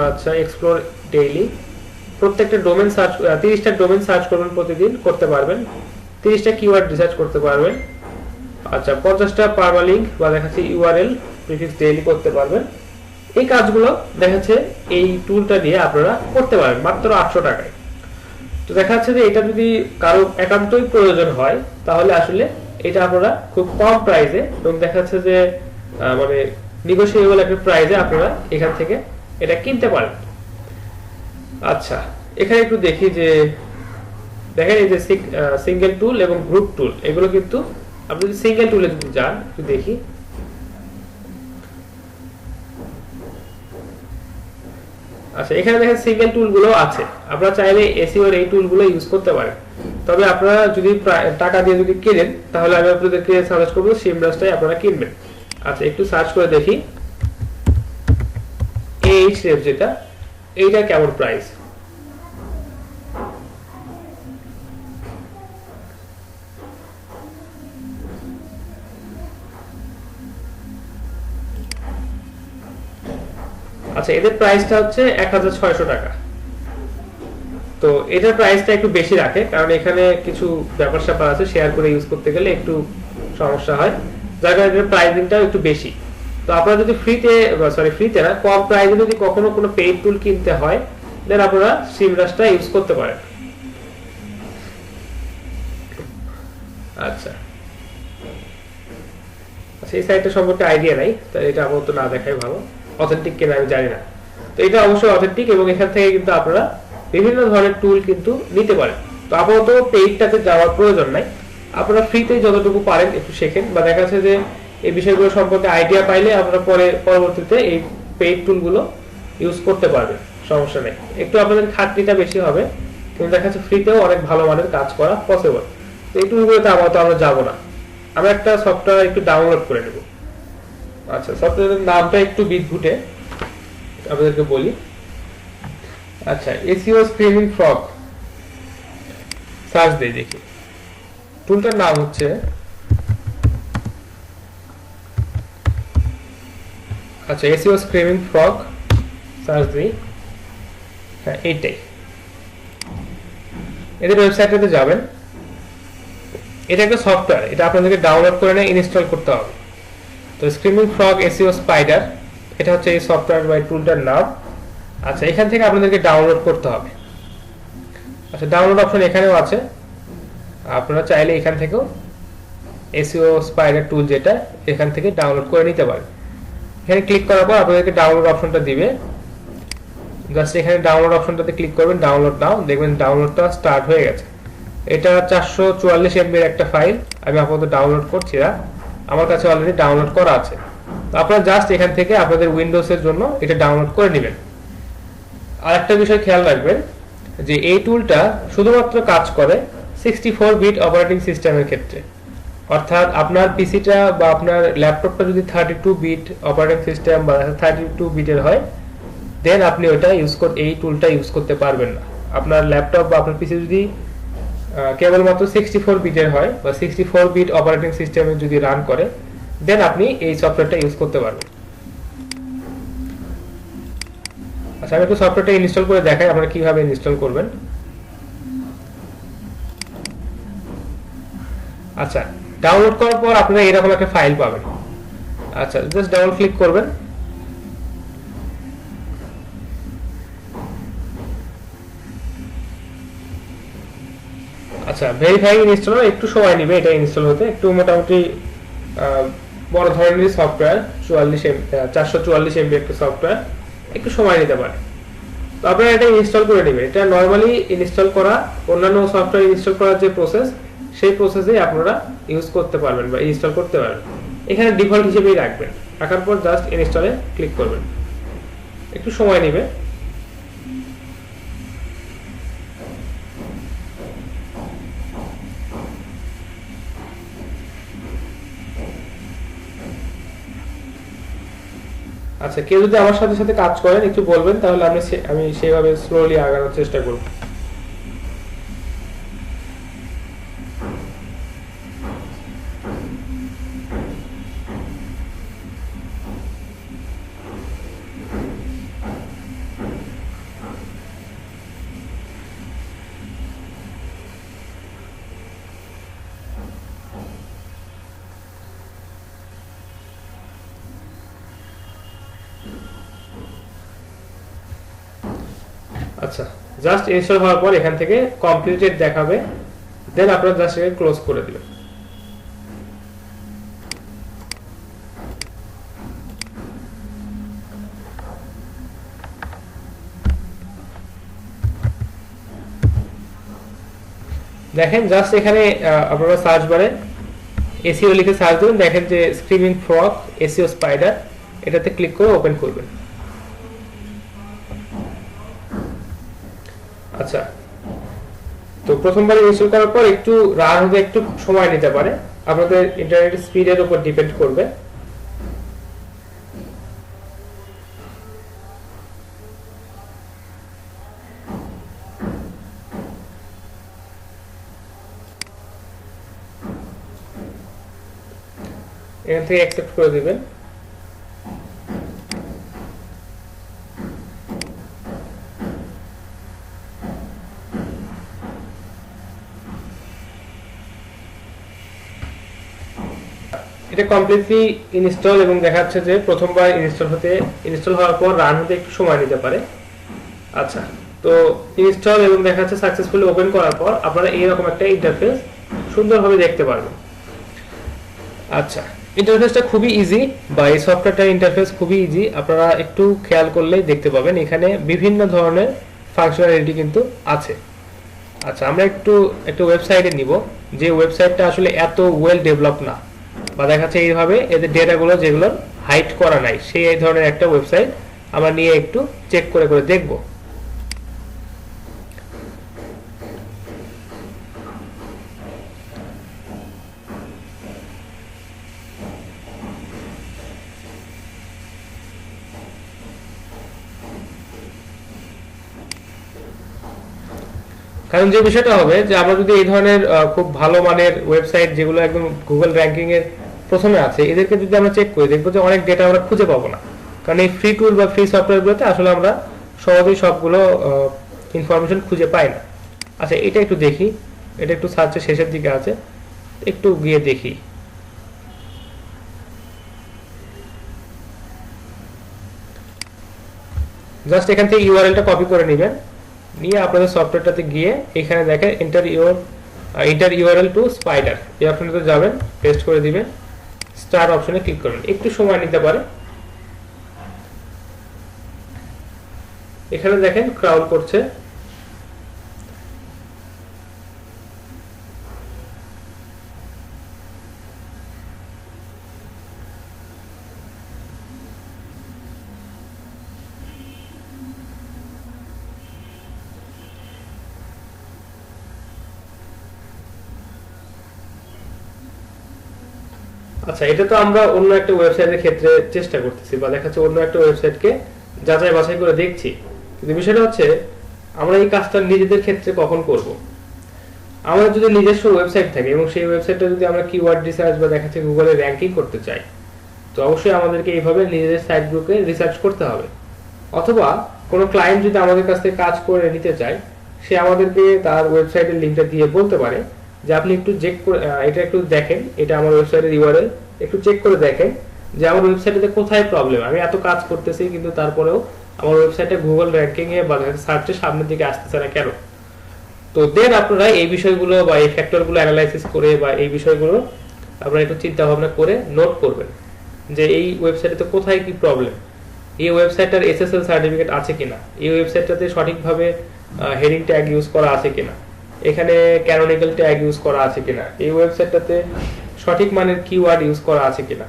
আচ্ছা এক্সপ্লোর ডেইলি, প্রত্যেকটা ডোমেইন সার্চ 30টা ডোমেইন সার্চ করবেন প্রতিদিন, করতে পারবেন 30টা কিওয়ার্ড রিসার্চ করতে পারবেন। আচ্ছা, 50টা পারমালিঙ্ক বা দেখাচ্ছে ইউআরএল প্রিফিক্স ডেইলি করতে পারবেন। এই কাজগুলো দেখাচ্ছে এই টুলটা দিয়ে আপনারা করতে পারবেন মাত্র 800 টাকায়। তো দেখা যাচ্ছে যে এটা যদি কারো একান্তই প্রয়োজন হয় তাহলে আসলে এটা আপনারা খুব কম প্রাইসে এবং দেখা যাচ্ছে যে মানে নেগোশিয়েবল একটা প্রাইসে আপনারা এখান থেকে এটা কিনতে পারেন। আচ্ছা, এখানে একটু দেখি যে দেখেন এই যে সিঙ্গেল টুল এবং গ্রুপ টুল, এগুলো কিন্তু আপনি যদি সিঙ্গেল টুলে যদি যান একটু দেখি। আচ্ছা, এখানে দেখেন সিঙ্গেল টুলগুলো আছে, আপনারা চাইলে এসইও এর এই টুলগুলো ইউজ করতে পারেন। তবে আপনারা যদি টাকা দিয়ে যদি কিনেন তাহলে আমি আপনাদেরকে সাজেস্ট করব সেমরাসটাই আপনারা কিনবেন। আচ্ছা, একটু সার্চ করে দেখি এইচএফ যেটা, এইটা কেমন প্রাইস। আচ্ছা, এদের প্রাইসটা হচ্ছে 1600 টাকা। তো এটার প্রাইসটা একটু বেশি রাখে কারণ এখানে কিছু ব্যাপার স্যাপার আছে, শেয়ার করে ইউজ করতে গেলে একটু সমস্যা হয়, যার কারণে এটার প্রাইসিংটাও একটু বেশি। তো আপনারা যদি ফ্রিতে না, কম প্রাইসে যদি কখনো কোনো পেইড টুল কিনতে হয় দেন আপনারা সেমরাসটা ইউজ করতে পারেন। আচ্ছা, এই সাইটটা সম্পর্কে আইডিয়া নাই, তাই এটা আপাতত না দেখাই ভালো। অথেন্টিক কিনা আমি জানি না, তো এটা অবশ্যই অথেন্টিক এবং এখান থেকে কিন্তু আপনারা বিভিন্ন ধরনের টুল কিন্তু নিতে পারেন। তো আপাতত পেইডটাতে যাওয়ার প্রয়োজন নাই, আপনারা ফ্রিতে যতটুকু পারেন একটু শেখেন, বা দেখা যাচ্ছে যে এই বিষয়গুলো সম্পর্কে আইডিয়া পাইলে আপনারা পরবর্তীতে এই পেইড টুলগুলো ইউজ করতে পারবেন, সমস্যা নেই। একটু আপনাদের খাটনিটা বেশি হবে কিন্তু দেখা যাচ্ছে ফ্রিতেও অনেক ভালো মানের কাজ করা পসিবল। তো এই টুলগুলোতে আপাতত আমরা যাবো না, আমরা একটা সফটওয়্যার একটু ডাউনলোড করে নেব। আচ্ছা, সফটওয়্যারের নামটা একটু বিদঘুটে আপনাদেরকে বলি। আচ্ছা, এসইও স্ক্রিমিং ফ্রগ সার্চ দিয়ে দেখি। টুলটার নাম হচ্ছে আচ্ছা এসইও স্ক্রিমিং ফ্রগ সার্চ দিই। হ্যাঁ, এইটাই, এদের ওয়েবসাইটটাতে যাবেন। এটা একটা সফটওয়্যার, এটা আপনাদেরকে ডাউনলোড করে নিয়ে ইনস্টল করতে হবে। তো স্ক্রিমিং ফ্রগ এসইও স্পাইডার, এটা হচ্ছে এই সফটওয়্যার বা টুলটার নাম। আচ্ছা, এখান থেকে আপনাদেরকে ডাউনলোড করতে হবে। আচ্ছা, ডাউনলোড অপশন এখানেও আছে, আপনারা চাইলে এখান থেকেও এসইও স্পাইডার টুল যেটা এখান থেকে ডাউনলোড করে নিতে পারেন। এখানে ক্লিক করার পর আপনাদেরকে ডাউনলোড অপশনটা দিবে, জাস্ট এখানে ডাউনলোড অপশনটাতে ক্লিক করবেন, ডাউনলোড নাও, দেখবেন ডাউনলোডটা স্টার্ট হয়ে গেছে। এটা 444 MB এর একটা ফাইল, আমি আপাতত ডাউনলোড করছি না, আমার কাছে অলরেডি ডাউনলোড করা আছে। তো আপনারা জাস্ট এখান থেকে আপনাদের উইন্ডোজের জন্য এটা ডাউনলোড করে নেবেন। আরেকটা বিষয় খেয়াল রাখবেন যে এই টুলটা শুধুমাত্র কাজ করে 64 বিট অপারেটিং সিস্টেমের ক্ষেত্রে, অর্থাৎ আপনার পিসিটা বা আপনার ল্যাপটপটা যদি 32 বিট অপারেটিং সিস্টেম বা 32 বিটের হয় দেন আপনি ওটা এই টুলটা ইউজ করতে পারবেন না। আপনার ল্যাপটপ বা আপনার পিসি যদি কেবলমাত্র 64 বিটের হয় বা 64 বিট অপারেটিং সিস্টেমে যদি রান করে দেন আপনি এই সফটওয়্যারটা ইউজ করতে পারবেন। আচ্ছা, আমি একটু সফটওয়্যারটা ইনস্টল করে দেখাই আপনারা কিভাবে ইনস্টল করবেন। আচ্ছা, ডাউনলোড করার পর আপনারা এরকম একটা ফাইল পাবেন। আচ্ছা, জাস্ট ডাবল ক্লিক করবেন। আচ্ছা, ভেরিফাইং ইনস্টলার একটু সময় নেবে এটা ইনস্টল হতে, একটু মোটামুটি বড় ধরনের সফটওয়্যার, 444 MB একটা সফটওয়্যার, একটু সময় নিতে পারে। তো আপনারা এটা ইনস্টল করে নেবেন। এটা নরমালি ইনস্টল করা অন্যান্য সফটওয়্যার ইনস্টল করার যে প্রসেস, সেই প্রসেসেই আপনারা ইউজ করতে পারবেন বা ইনস্টল করতে পারবেন। এখানে ডিফল্ট হিসেবেই রাখবেন। রাখার পর জাস্ট ইনস্টলে ক্লিক করবেন, একটু সময় নেবে। আচ্ছা, কেউ যদি আমার সাথে সাথে কাজ করেন একটু বলবেন, তাহলে আমি সেইভাবে স্লোলি আগানোর চেষ্টা করব। আচ্ছা, জাস্ট ইনস্টল হওয়ার পর এখান থেকে কমপ্লিটেড দেখাবে, দেন আপনারা জাস্ট এটাকে ক্লোজ করে দিবেন। দেখেন জাস্ট এখানে আপনারা সার্চ বারে এসইও লিখে সার্চ দিবেন, দেখেন যে স্ক্রিমিং ফ্রগ এসইও স্পাইডার, এটাতে ক্লিক করে ওপেন করবেন। আচ্ছা, তো প্রথমবার ইনস্টল করার পর একটু রান হতে একটু সময় নিতে পারে, আপনাদের ইন্টারনেট স্পিডের উপর ডিপেন্ড করবে। এখান থেকে অ্যাকসেপ্ট করে দিবেন। এটা কমপ্লিটলি ইনস্টল এবং দেখাচ্ছে যে প্রথমবার ইনস্টল হওয়ার পর রান হতে একটু সময় নিতে পারে। আচ্ছা, তো ইনস্টল এবং দেখাচ্ছে সাকসেসফুলি ওপেন করার পর আপনারা এইরকম একটা ইন্টারফেস সুন্দরভাবে দেখতে পারবেন। আচ্ছা, ইন্টারফেসটা খুবই ইজি, বা এই সফটওয়্যারটার ইন্টারফেস খুবই ইজি, আপনারা একটু খেয়াল করলেই দেখতে পাবেন এখানে বিভিন্ন ধরনের ফাংশনালিটি কিন্তু আছে। আচ্ছা, আমরা একটা ওয়েবসাইটে নিব, যে ওয়েবসাইটটা আসলে এত ওয়েল ডেভেলপ না, বা দেখাচ্ছে এইভাবে এদের ডেটাগুলো যেগুলো হাইড করা নাই, সেই ধরনের একটা ওয়েবসাইট আমরা নিয়ে একটু চেক করে করে দেখব। কারণ যে বিষয়টা হবে যে আমরা যদি এই ধরনের খুব ভালো মানের ওয়েবসাইট যেগুলো একদম গুগল র্যাঙ্কিং এর প্রথমে আছে, এদেরকে যদি আমরা চেক করি দেখবো যে অনেক ডেটা আমরা খুঁজে পাবো না। কারণ এই ফ্রি টুল বা ফ্রি সফটওয়্যারগুলোতে আসলে আমরা সহজেই সবগুলো ইনফরমেশন খুঁজে পাই না। আচ্ছা, এটা একটু দেখি, এটা একটু সার্চের শেষের দিকে আছে, একটু গিয়ে দেখি। জাস্ট এখান থেকে ইউআরএলটা কপি করে নেবেন, নিয়ে আপনাদের সফটওয়্যারটাতে গিয়ে এখানে দেখেন এন্টার ইউআরএল টু স্পাইডার, এই অপশনটাতে যাবেন, পেস্ট করে দিবেন, স্টার্ট অপশনে ক্লিক করবেন। একটু সময় নিতে পারে। এখানে দেখেন ক্রাউল করছে। আচ্ছা, এটা তো আমরা অন্য একটা ওয়েবসাইটের ক্ষেত্রে চেষ্টা করতেছি, বা দেখাচ্ছে অন্য একটা ওয়েবসাইটকে যাচাই বাছাই করে দেখছি, কিন্তু বিষয়টা হচ্ছে আমরা এই কাজটা নিজেদের ক্ষেত্রে কখন করব। আমাদের যদি নিজস্ব ওয়েবসাইট থাকে এবং সেই ওয়েবসাইটটা যদি আমরা কিওয়ার্ড রিসার্চ বা দেখাচ্ছে গুগলে র্যাঙ্কিং করতে চাই, তো অবশ্যই আমাদেরকে এইভাবে নিজেদের সাইটগুলোকে রিসার্চ করতে হবে। অথবা কোনো ক্লায়েন্ট যদি আমাদের কাছ থেকে কাজ করে নিতে চায়, সে আমাদেরকে তার ওয়েবসাইটের লিঙ্কটা দিয়ে বলতে পারে যে আপনি একটু চেক করে এটা একটু দেখেন, এটা আমার ওয়েবসাইটের ইউআরএল, একটু চেক করে দেখেন যে আমার ওয়েবসাইটে কোথায় প্রবলেম। আমি এত কাজ করতেছি কিন্তু তারপরেও আমার ওয়েবসাইটে গুগল র্যাঙ্কিং এ বা সার্চে সামনের দিকে আসতেছে না কেন। তো দেন আপনারা এই বিষয়গুলো বা এই ফ্যাক্টরগুলো অ্যানালাইসিস করে বা এই বিষয়গুলো আপনারা একটু চিন্তা ভাবনা করে নোট করবেন যে এই ওয়েবসাইটে কোথায় কি প্রবলেম। এই ওয়েবসাইটটার এসএসএল সার্টিফিকেট আছে কিনা, এই ওয়েবসাইটটাতে সঠিকভাবে হেডিং ট্যাগ ইউজ করা আছে কিনা, এখানে ক্যানোনিক্যাল ট্যাগ ইউজ করা আছে কিনা, এই ওয়েবসাইটটাতে সঠিক মানের কিওয়ার্ড ইউজ করা আছে কিনা,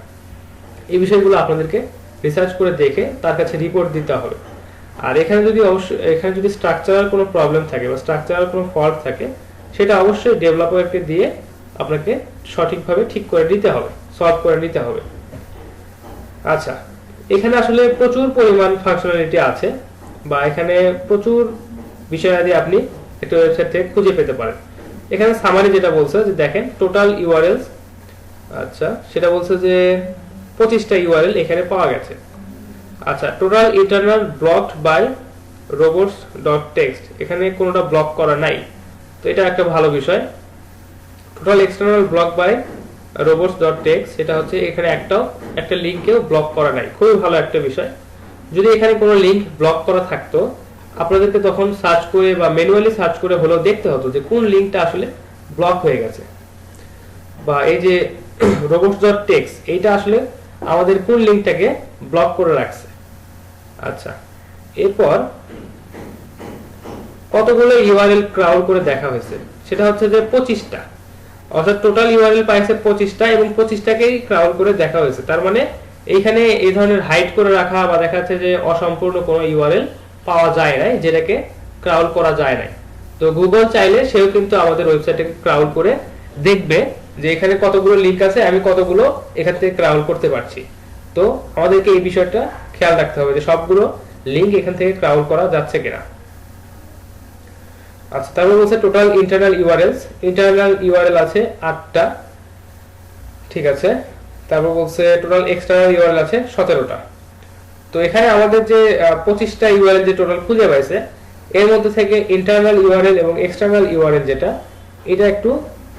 এই বিষয়গুলো আপনাদেরকে রিসার্চ করে দেখে তার কাছে রিপোর্ট দিতে হবে। আর এখানে যদি স্ট্রাকচারাল কোনো প্রবলেম থাকে বা স্ট্রাকচারাল কোনো ফল্ট থাকে, সেটা অবশ্যই ডেভেলপারকে দিয়ে আপনাকে সঠিকভাবে ঠিক করে নিতে হবে, সলভ করে নিতে হবে। আচ্ছা, এখানে আসলে প্রচুর পরিমাণ ফাংশনালিটি আছে বা এখানে প্রচুর বিষয়াদি আপনি একটা ওয়েবসাইট থেকে খুঁজে পেতে পারেন। এখানে সামারি যেটা বলছে যে দেখেন টোটাল ইউআরএলস, আচ্ছা সেটা বলছে যে 25টা ইউআরএল এখানে পাওয়া গেছে। আচ্ছা, total internal blocked by robots.txt, এখানে কোনোটা ব্লক করা নাই, তো এটা একটা ভালো বিষয়। Total external block by robots.txt, সেটা হচ্ছে এখানে একটা লিংকেও ব্লক করা নাই, খুবই ভালো একটা বিষয়। যদি এখানে কোনো লিংক ব্লক করা থাকতো, আপনাদেরকে তখন সার্চ করে বা ম্যানুয়ালি সার্চ করে হলেও দেখতে হতো যে কোন লিংকটা আসলে ব্লক হয়ে গেছে, বা এই যে robots.txt এইটা আসলে আমাদের কোন লিংকটাকে ব্লক করে রাখছে। আচ্ছা, এরপর কতগুলো ইউআরএল ক্রাউড করে দেখা হয়েছে, সেটা হচ্ছে যে 25টা, অর্থাৎ টোটাল ইউআরএল পাইছে 25টা এবং 25টাকেই ক্রাউড করে দেখা হয়েছে। তার মানে এইখানে এই ধরনের হাইড করে রাখা বা দেখা যাচ্ছে যে অসম্পূর্ণ কোনো ইউআরএল পাওয়া যায় নাই, যেটাকে ক্রাউড করা যায় নাই। তো গুগল চাইলে সেও কিন্তু আমাদের ওয়েবসাইটটাকে ক্রাউড করে দেখবে যে এখানে কতগুলো লিংক আছে, আমি কতগুলো এখান থেকে ক্রাউড করতে পারছি। তো আমাদেরকে এই বিষয়টা খেয়াল রাখতে হবে যে সবগুলো লিংক এখান থেকে ক্রাউড করা যাচ্ছে কিনা। আচ্ছা, তারপর বলছে টোটাল ইন্টারনাল ইউআরএল আছে 8টা, ঠিক আছে। তারপর বলছে টোটাল এক্সটার্নাল ইউআরএল আছে 17টা। তো এখানে আমাদের যে 25টা ইউআরএল যে টোটাল খুঁজে পাইছে, এর মধ্যে থেকে ইন্টারনাল ইউআরএল এবং এক্সটার্নাল ইউআরএল যেটা, এটা একটু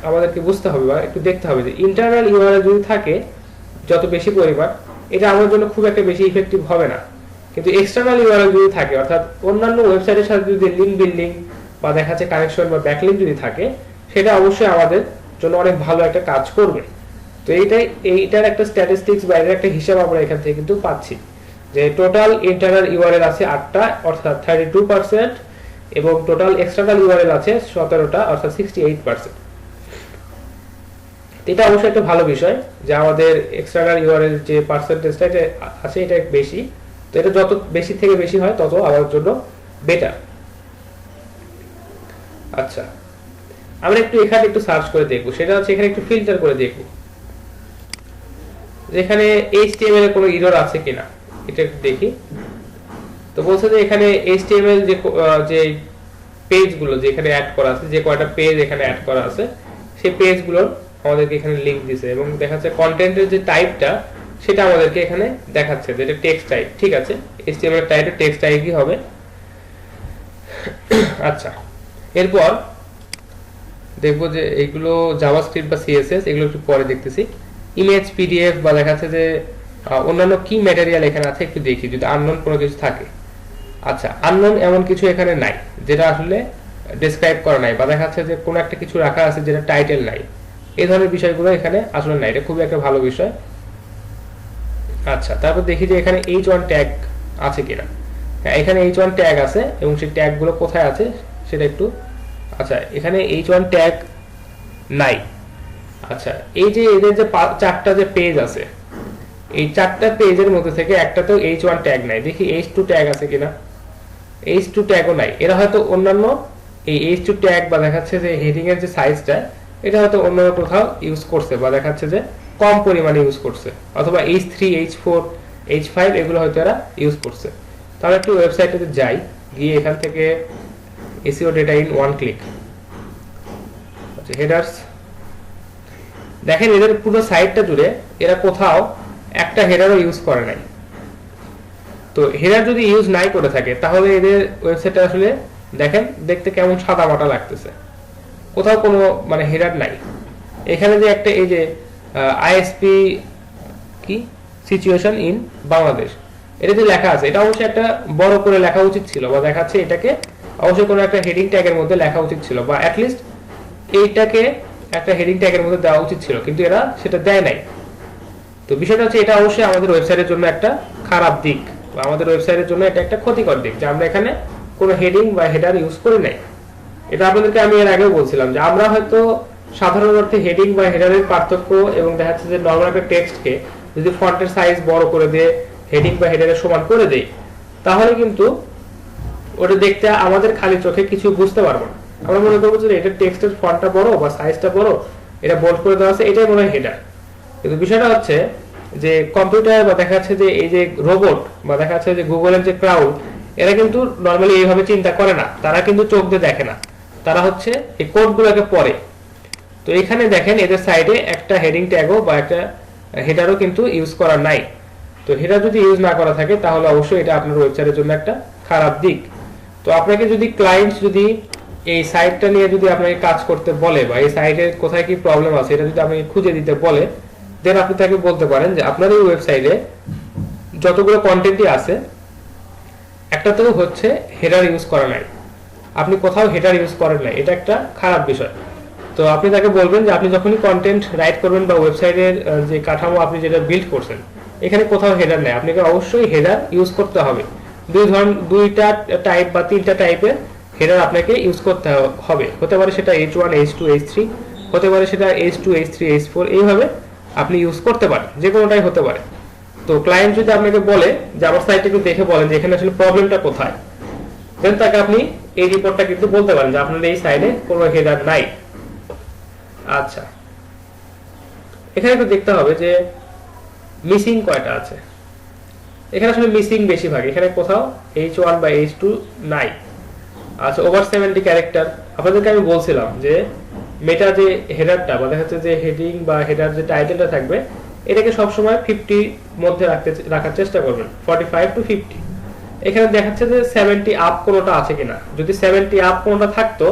আমাদেরকে বুঝতে হবে বা একটু দেখতে হবে যে ইন্টারনাল ইউআরএল যদি থাকে যত বেশি পরিমাণ, এটা আমার জন্য খুব একটা বেশি ইফেক্টিভ হবে না। কিন্তু এক্সটার্নাল ইউআরএল যদি থাকে, অর্থাৎ অন্যান্য ওয়েবসাইটের সাথে যদি লিংক বিল্ডিং বা দেখা যাচ্ছে কানেকশন বা ব্যাকলিংক যদি থাকে, সেটা অবশ্যই আমাদের জন্য অনেক ভালো একটা কাজ করবে। তো এইটার একটা স্ট্যাটিস্টিক্স বা এর একটা হিসাব আমরা এখান থেকে কিন্তু পাচ্ছি যে টোটাল ইন্টারনাল ইউআরএল আছে 8টা অর্থাৎ 32%, এবং টোটাল এক্সটার্নাল ইউআরএল আছে 17টা অর্থাৎ 68%। এটা অবশ্যই একটা ভালো বিষয় যে আমাদের এক্সটার্নাল ইউআরএল যে পার্সেন্টেজটা আছে এটা বেশি। তো এটা যত বেশি থেকে বেশি হয় তত আমাদের জন্য বেটার। আচ্ছা, আমরা এখানে একটু সার্চ করে দেখবো, সেটা হচ্ছে এখানে একটু ফিল্টার করে দেখবো যেখানে HTML এর কোনো এরর আছে কিনা, এটা একটু দেখি। তো বলছে যে এখানে HTML যে পেজগুলো যেখানে অ্যাড করা আছে, যে কয়টা পেজ এখানে অ্যাড করা আছে, সেই পেজগুলোর আমাদেরকে এখানে লিংক দিয়েছে এবং দেখাচ্ছে কন্টেন্টের যে টাইপটা সেটা আমাদেরকে এখানে দেখাচ্ছে যে এটা টেক্সট টাইপ, ঠিক আছে। HTML এর টাইপে টেক্সট টাইপই হবে। আচ্ছা, এরপর দেখবো যে এইগুলো জাভাস্ক্রিপ্ট বা CSS এগুলো একটু পরে দেখতেছি। ইমেজ, PDF বা দেখাচ্ছে যে অন্যান্য কি ম্যাটেরিয়াল এখানে আছে একটু দেখি যদি আননোন কোনো কিছু থাকে। আচ্ছা, আননোন এমন কিছু এখানে নাই যেটা আসলে ডেসক্রাইব করা নাই, বা দেখাচ্ছে যে কোনো একটা কিছু রাখা আছে যেটা টাইটেল নাই, এই ধরনের বিষয়গুলো এখানে আসলে নাই, এটা খুবই একটা ভালো বিষয়। আচ্ছা, তারপর দেখি যে এখানে H1 ট্যাগ আছে কিনা। হ্যাঁ, এখানে H1 ট্যাগ আছে এবং সেই ট্যাগগুলো কোথায় আছে সেটা একটু, আচ্ছা এখানে H1 ট্যাগ নাই। আচ্ছা, এই যে এদের যে 4টা যে পেজ আছে, এই 4টা পেজের মধ্যে থেকে একটাতেও H1 ট্যাগ নাই। দেখি H2 ট্যাগ আছে কিনা, H2 ট্যাগও নাই। এরা হয়তো অন্যান্য এই H2 ট্যাগ বা দেখাচ্ছে যে হেডিং এর যে সাইজটা, এটা হয়তো অন্য কোথাও ইউজ করছে বা দেখাচ্ছে যে কম পরিমাণে ইউজ করছে, অথবা H3, H4, H5 এগুলো হয়তো এরা ইউজ করছে। তাহলে একটু ওয়েবসাইটে যাই, গিয়ে এখান থেকে SEO data in one click, আচ্ছা হেডার্স, দেখেন এদের পুরো সাইটটা জুড়ে এরা কোথাও একটা হেডারও ইউজ করে নাই। তো হেডার যদি ইউজ নাই করে থাকে তাহলে এদের ওয়েবসাইটটা আসলে দেখেন দেখতে কেমন সাদা মাটা লাগতেছে, কোথাও কোনো মানে হেডার নাই। এখানে যে একটা এই যে ISP কি সিচুয়েশন ইন বাংলাদেশ, এটা যে লেখা আছে এটা অবশ্যই একটা বড় করে লেখা উচিত ছিল, বা দেখাচ্ছে এটাকে অবশ্যই কোনো একটা হেডিং ট্যাগের মধ্যে লেখা উচিত ছিল, বা অ্যাটলিস্ট এইটাকে একটা হেডিং ট্যাগের মধ্যে দেওয়া উচিত ছিল, কিন্তু এরা সেটা দেয় নাই। তো বিষয়টা হচ্ছে এটা অবশ্যই আমাদের ওয়েবসাইটের জন্য একটা খারাপ দিক, আমাদের ওয়েবসাইটের জন্য এটা একটা ক্ষতিকর দিক যে আমরা এখানে কোনো হেডিং বা হেডার ইউজ করি নাই। এটা আপনাদেরকে আমি এর আগেও বলছিলাম যে আমরা হয়তো সাধারণ অর্থে হেডিং বা হেডারের পার্থক্য এবং দেখা যাচ্ছে যে নরমাল একটা টেক্সটকে যদি ফন্টের সাইজ বড় করে দিয়ে হেডিং বা হেডারের সমান করে দেই, তাহলে কিন্তু ওটা দেখতে আমাদের খালি চোখে কিছু বুঝতে পারবো না। আমরা মনে করবো যে এটা টেক্সটের ফন্টটা বড় বা সাইজটা বড়, এটা বোল্ড করে দেওয়া আছে, এটাই মনে হয় হেডার। কিন্তু বিষয়টা হচ্ছে যে কম্পিউটার বা দেখা যাচ্ছে যে এই যে রোবট বা দেখা যাচ্ছে যে গুগলের যে ক্লাউড, এরা কিন্তু নর্মালি এইভাবে চিন্তা করে না, তারা কিন্তু চোখ দিয়ে দেখে না, তারা হচ্ছে এই কোডগুলোকে পড়ে। তো এখানে দেখেন এদের সাইডে একটা হেডিং ট্যাগও বা একটা হেডারও কিন্তু ইউজ করা নাই। তো হেডার যদি ইউজ না করা থাকে তাহলে অবশ্যই এটা আপনার ওয়েবসাইটের জন্য একটা খারাপ দিক। তো আপনাকে যদি ক্লায়েন্ট যদি এই সাইটটা নিয়ে যদি আপনাকে কাজ করতে বলে বা এই সাইটের কোথায় কি প্রবলেম আছে এটা যদি আপনাকে খুঁজে দিতে বলে, দেন আপনি তাকে বলতে পারেন যে আপনার এই ওয়েবসাইটে যতগুলো কন্টেন্টই আছে একটাতেও হচ্ছে হেডার ইউজ করা নাই, আপনি কোথাও হেডার ইউজ করেন নাই, এটা একটা খারাপ বিষয়। তো আপনি তাকে বলবেন যে আপনি যখনই কন্টেন্ট রাইট করবেন বা ওয়েবসাইটের যে কাঠামো আপনি যেটা বিল্ড করছেন এখানে কোথাও হেডার নাই, আপনাকে অবশ্যই হেডার ইউজ করতে হবে। দুইটা টাইপ বা তিনটা টাইপের হেডার আপনাকে ইউজ করতে হবে। হতে পারে সেটা H1 H2 H3, হতে পারে সেটা H2 H3 H4, এইভাবে আপনি ইউজ করতে পারেন, যে কোনোটাই হতে পারে। তো ক্লায়েন্ট যদি আপনাকে বলে যে আমার সাইটটা একটু দেখে বলেন যে এখানে আসলে প্রবলেমটা কোথায়, দেন তাকে আপনি এই রিপোর্টটা কিন্তু বলতে পারেন যে আপনার এই সাইডে কোনো হেডার নাই। আচ্ছা, এখানে একটু দেখতে হবে যে মিসিং কয়টা আছে। এখানে আসলে মিসিং বেশিরভাগ, এখানে কোথাও H1 বা H2 নাই। আচ্ছা, ওভার 70 ক্যারেক্টার। আপনাদেরকে আমি বলছিলাম যে মেটা যে হেডারটা বা দেখা যাচ্ছে যে হেডিং বা হেডার যে টাইটেলটা থাকবে এটাকে সবসময় 50 মধ্যে রাখার চেষ্টা করবেন, 45 to 50। এখানে দেখাচ্ছে যে 70 আপ কোনোটা আছে কিনা। যদি 70 আপ কোনোটা থাকতো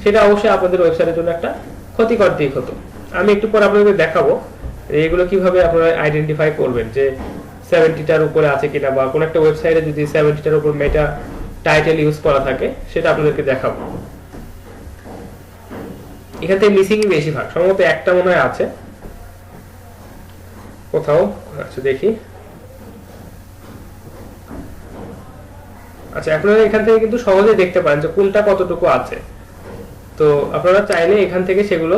সেটা অবশ্যই আপনাদের ওয়েবসাইটের জন্য একটা ক্ষতিকর দিক হতো। আমি একটু পরে আপনাদের দেখাবো এগুলো কিভাবে আপনারা আইডেন্টিফাই করবেন যে 70টার উপরে আছে কিনা, বা কোন একটা ওয়েবসাইটে যদি 70টার উপর মেটা টাইটেল ইউজ করা থাকে সেটা আপনাদেরকে দেখাবো। এখান থেকে মিসিং বেশিরভাগ, সম্ভবত একটা মনে হয় আছে কোথাও। আচ্ছা দেখি। আচ্ছা, আপনারা এখান থেকে কিন্তু সহজেই দেখতে পারেন যে কোনটা কতটুকু আছে। তো আপনারা চাইলে এখান থেকে সেগুলো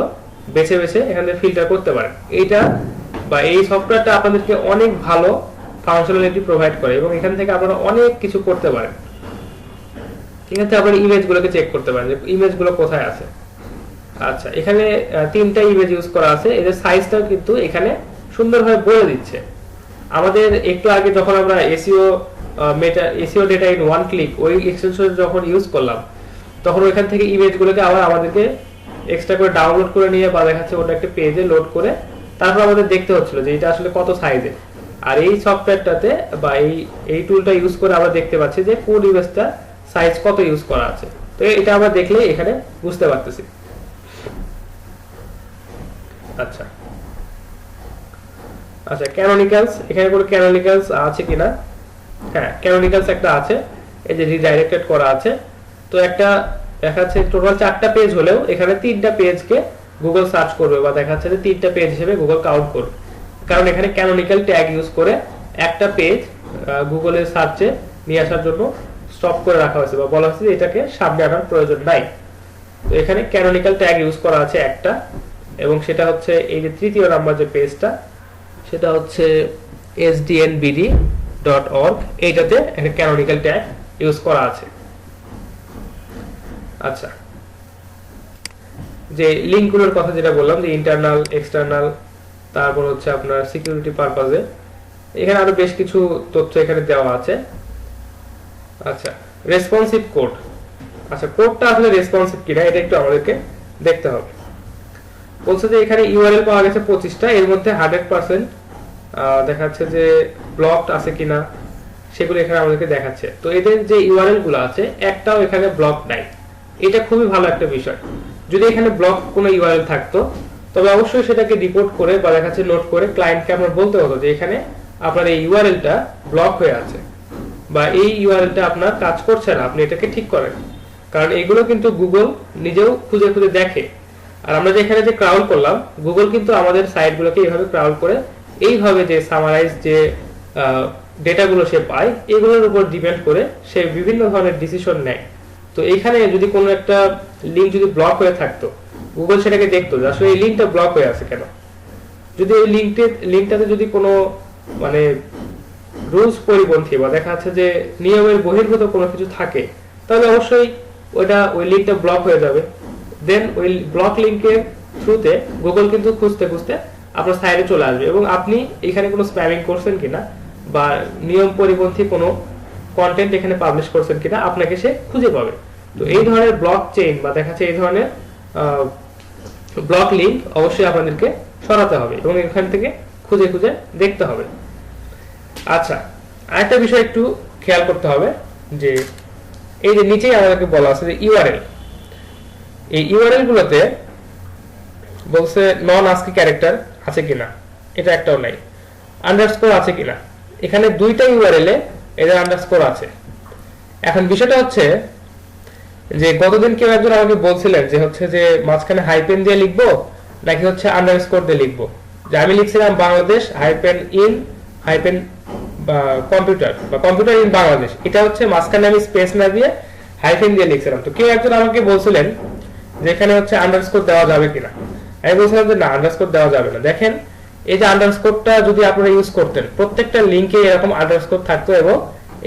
বেছে বেছে এখান থেকে ফিল্টার করতে পারেন। এইটা বা এই সফটওয়্যারটা আপনাদেরকে অনেক ভালো ফাংশনালিটি প্রোভাইড করে এবং এখান থেকে আপনারা অনেক কিছু করতে পারেন। এখান থেকে আপনারা ইমেজগুলোকে চেক করতে পারেন যে ইমেজগুলো কোথায় আছে। আচ্ছা, এখানে 3টা ইমেজ ইউজ করা আছে, এদের সাইজটাও কিন্তু এখানে সুন্দরভাবে বলে দিচ্ছে। আমাদের একটু আগে যখন আমরা SEO data in one click ওই এক্সটেনশন যখন ইউজ করলাম, তখন ওইখান থেকে ইমেজগুলোকে আবার আমাদেরকে এক্সট্রা করে ডাউনলোড করে নিয়ে বা দেখাচ্ছে ওটা একটা পেজে লোড করে তারপর আমাদের দেখতে হচ্ছিল যে এটা আসলে কত সাইজে। আর এই সফটওয়্যারটাতে বা এই টুলটা ইউজ করে আমরা দেখতে পাচ্ছি যে কোন ইমেজটা সাইজ কত ইউজ করা আছে। তো এটা আমরা দেখলে এখানে বুঝতে পারতেছি। আচ্ছা আচ্ছা, ক্যানোনিক্যালস, এখানে কোনো ক্যানোনিক্যালস আছে কিনা? হ্যাঁ, ক্যানোনিক্যালস একটা আছে, এই যে রিডাইরেক্টেড করা আছে। তো একটা দেখাচ্ছে টোটাল 4টা পেজ হলেও এখানে 3টা পেজকে গুগল সার্চ করবে বা দেখাচ্ছে যে 3টা পেজ হিসেবে গুগল কাউন্ট করবে, কারণ এখানে ক্যানোনিক্যাল ট্যাগ ইউজ করে একটা পেজ গুগলের সার্চে নিয়ে আসার জন্য স্টপ করে রাখা হয়েছে বা বলা হয়েছে যে এটাকে সামনে আনার প্রয়োজন নাই। তো এখানে ক্যানোনিক্যাল ট্যাগ ইউজ করা আছে একটা, এবং সেটা হচ্ছে এই যে 3য় নাম্বার যে পেজটা সেটা হচ্ছে sdnbd.org, এইটাতে একটা ক্যানোনিক্যাল ট্যাগ ইউজ করা আছে। আচ্ছা, যে লিঙ্কগুলোর কথা যেটা বললাম যে ইন্টারনাল এক্সটার্নাল, তারপর হচ্ছে আপনার সিকিউরিটি পারপাজে, এখানে আরো বেশ কিছু তথ্য এখানে দেওয়া আছে। আচ্ছা, রেসপন্সিভ কোড। আচ্ছা, কোডটা আসলে রেসপন্সিভ কিনা এটা একটু আমাদেরকে দেখতে হবে। বলছে যে এখানে ইউআরএল পাওয়া গেছে 25টা, এর মধ্যে 100% দেখাচ্ছে যে ব্লকড আছে কিনা সেগুলো এখানে আমাদেরকে দেখাচ্ছে। তো এদের যে ইউআরএল গুলো আছে একটাও এখানে ব্লক নাই, এটা খুবই ভালো একটা বিষয়। যদি এখানে ব্লক কোনো ইউআরএল থাকতো তবে অবশ্যই সেটাকে রিপোর্ট করে বা দেখাচ্ছে নোট করে ক্লায়েন্টকে আমরা বলতে হতো যে এখানে আপনার এই ইউআরএলটা ব্লক হয়ে আছে বা এই ইউআরএলটা আপনার কাজ করছে না, আপনি এটাকে ঠিক করেন। কারণ এগুলো কিন্তু গুগল নিজেও খুঁজে খুঁজে দেখে। আর আমরা যে এখানে যে ক্রাউল করলাম, গুগল কিন্তু আমাদের সাইটগুলোকে এইভাবে ক্রাউল করে এইভাবে যে সামারাইজ যে ডেটাগুলো সে পায় এগুলোর উপর ডিপেন্ড করে সে বিভিন্ন ধরনের ডিসিশন নেয়। তো এইখানে যদি কোনো একটা লিঙ্ক যদি ব্লক হয়ে থাকতো, গুগল সেটাকে দেখতো যে আসলে এই লিঙ্কটা ব্লক হয়ে আছে কেন। যদি এই লিঙ্কটাতে যদি কোনো মানে রুলস পরিপন্থী বা দেখা যাচ্ছে যে নিয়মের বহির্ভূত কোনো কিছু থাকে, তাহলে অবশ্যই ওই লিঙ্কটা ব্লক হয়ে যাবে। দেন ওই ব্লক লিঙ্কের থ্রুতে গুগল কিন্তু খুঁজতে খুঁজতে আপনার সাইটে চলে আসবে, এবং আপনি এখানে কোনো স্প্যামিং করছেন কিনা বা নিয়ম পরিপন্থী কোনো কন্টেন্ট এখানে পাবলিশ করছেন কিনা আপনাকে সে খুঁজে পাবে। তো এই ধরনের ব্লক চেইন বা দেখা যাচ্ছে এই ধরনের ব্লক লিঙ্ক অবশ্যই আপনাদেরকে সরাতে হবে এবং এখান থেকে খুঁজে খুঁজে দেখতে হবে। আচ্ছা, আরেকটা বিষয় একটু খেয়াল করতে হবে যে এই যে নিচেই আমাদেরকে বলা আছে যে ইউআরএল, এই ইউআরএল গুলোতে বলছে নন আস্কি ক্যারেক্টার আছে কিনা, এটা একটাও নাই। আন্ডারস্কোর আছে কিনা, এখানে দুইটা ইউআরএল এ এদের আন্ডারস্কোর আছে। এখন বিষয়টা হচ্ছে যে গতদিন কেউ একজন আমাকে বলছিলেন যে হচ্ছে যে মাঝখানে হাইপেন দিয়ে লিখবো নাকি হচ্ছে আন্ডারস্কোর দিয়ে লিখবো। যে আমি লিখছিলাম Bangladesh hyphen in hyphen computer বা কম্পিউটার ইন বাংলাদেশ, এটা হচ্ছে মাঝখানে আমি স্পেস না দিয়ে হাইফেন দিয়ে লিখছিলাম। তো কেউ একজন আমাকে বলছিলেন যে এখানে হচ্ছে আন্ডারস্কোর দেওয়া যাবে কিনা। আমি বলছিলাম যে না, আন্ডারস্কোর দেওয়া যাবে না। দেখেন এই যে আন্ডারস্কোরটা যদি আপনারা ইউজ করতেন, প্রত্যেকটা লিঙ্কে এরকম আন্ডারস্কোর থাকতো এবং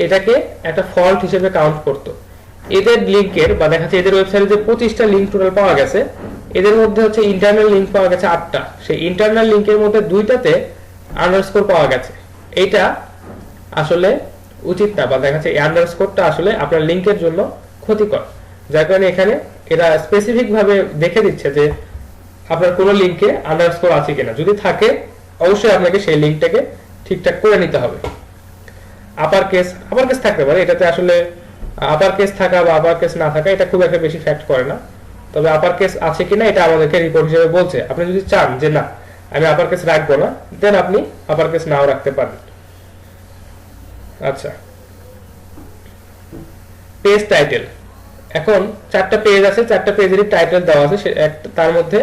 এটাকে একটা ফল্ট হিসেবে কাউন্ট করতো। এদের লিঙ্কের বা দেখা যাচ্ছে এদের ওয়েবসাইটে যে 25টা লিঙ্ক টোটাল পাওয়া গেছে, এদের মধ্যে হচ্ছে ইন্টারনাল লিঙ্ক পাওয়া গেছে 8টা। সেই ইন্টারনাল লিঙ্কের মধ্যে 2টাতে আন্ডারস্কোর পাওয়া গেছে। এইটা আসলে উচিত না, বা দেখা যাচ্ছে এই আন্ডারস্কোরটা আসলে আপনার লিঙ্কের জন্য ক্ষতিকর। যার কারণে এখানে এরা স্পেসিফিক ভাবে দেখে দিচ্ছে যে আপনার কোনো লিঙ্কে আন্ডারস্কোর আছে কিনা। যদি থাকে অবশ্যই আপনাকে সেই লিঙ্কটাকে ঠিকঠাক করে নিতে হবে। আপার কেস থাকতে পারে, এটাতে আসলে আপার কেস থাকা বা আপার কেস না থাকা এটা খুব একটা বেশি ফ্যাক্ট করে না। তবে আপার কেস আছে কিনা এটা আমাদেরকে রিপোর্ট হিসেবে বলছে। আপনি যদি চান যে না আমি আপার কেস রাখবো না, দেন আপনি আপার কেস নাও রাখতে পারেন। আচ্ছা, পেজ টাইটেল, এখন 4টা পেজ আছে, 4টা পেজেরই টাইটেল দেওয়া আছে তার মধ্যে।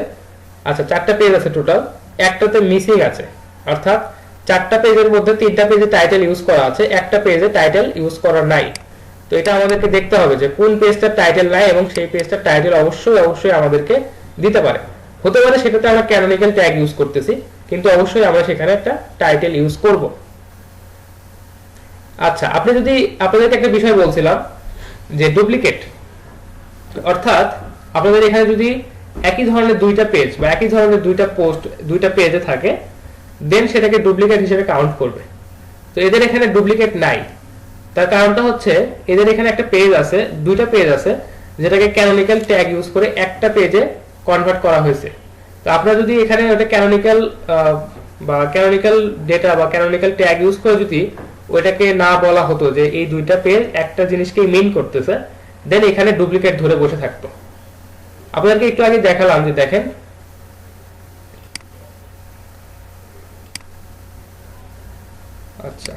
আচ্ছা, 4টা পেজ আছে টোটাল, একটাতে মিসিং আছে, অর্থাৎ 4টা পেজের মধ্যে 3টা পেজে টাইটেল ইউজ করা আছে, একটা পেজে টাইটেল ইউজ করা নাই। তো এটা আমাদেরকে দেখতে হবে যে কোন পেজটার টাইটেল নাই এবং সেই পেজটার টাইটেল অবশ্যই আমাদেরকে দিতে পারে। হতে পারে সেটাতে আমরা ক্যানোনিক্যাল ট্যাগ ইউজ করতেছি, কিন্তু অবশ্যই আমরা সেখানে একটা টাইটেল ইউজ করব। আচ্ছা, আপনাদেরকে একটা বিষয় বলছিলাম যে ডুপ্লিকেট, অর্থাৎ আপনাদের এখানে যদি একই ধরনের 2টা পেজ বা একই ধরনের 2টা পোস্ট 2টা পেজে থাকে, দেন সেটাকে ডুপ্লিকেট হিসেবে কাউন্ট করবে। তো এদের এখানে ডুপ্লিকেট নাই। তার কারণটা হচ্ছে এদের এখানে একটা পেজ আছে, 2টা পেজ আছে, যেটাকে ক্যানোনিক্যাল ট্যাগ ইউজ করে একটা পেজে কনভার্ট করা হয়েছে। তো আপনারা যদি এখানে ওটা ক্যানোনিক্যাল বা ক্যানোনিক্যাল ডেটা বা ক্যানোনিক্যাল ট্যাগ ইউজ করে যদি ওইটাকে না বলা হতো যে এই 2টা পেজ একটা জিনিসকে মিন করতেছে, দেন এখানে ডুপ্লিকেট ধরে বসে থাকতো। আপনাদেরকে একটু আগে দেখালাম যে দেখেন আচ্ছা,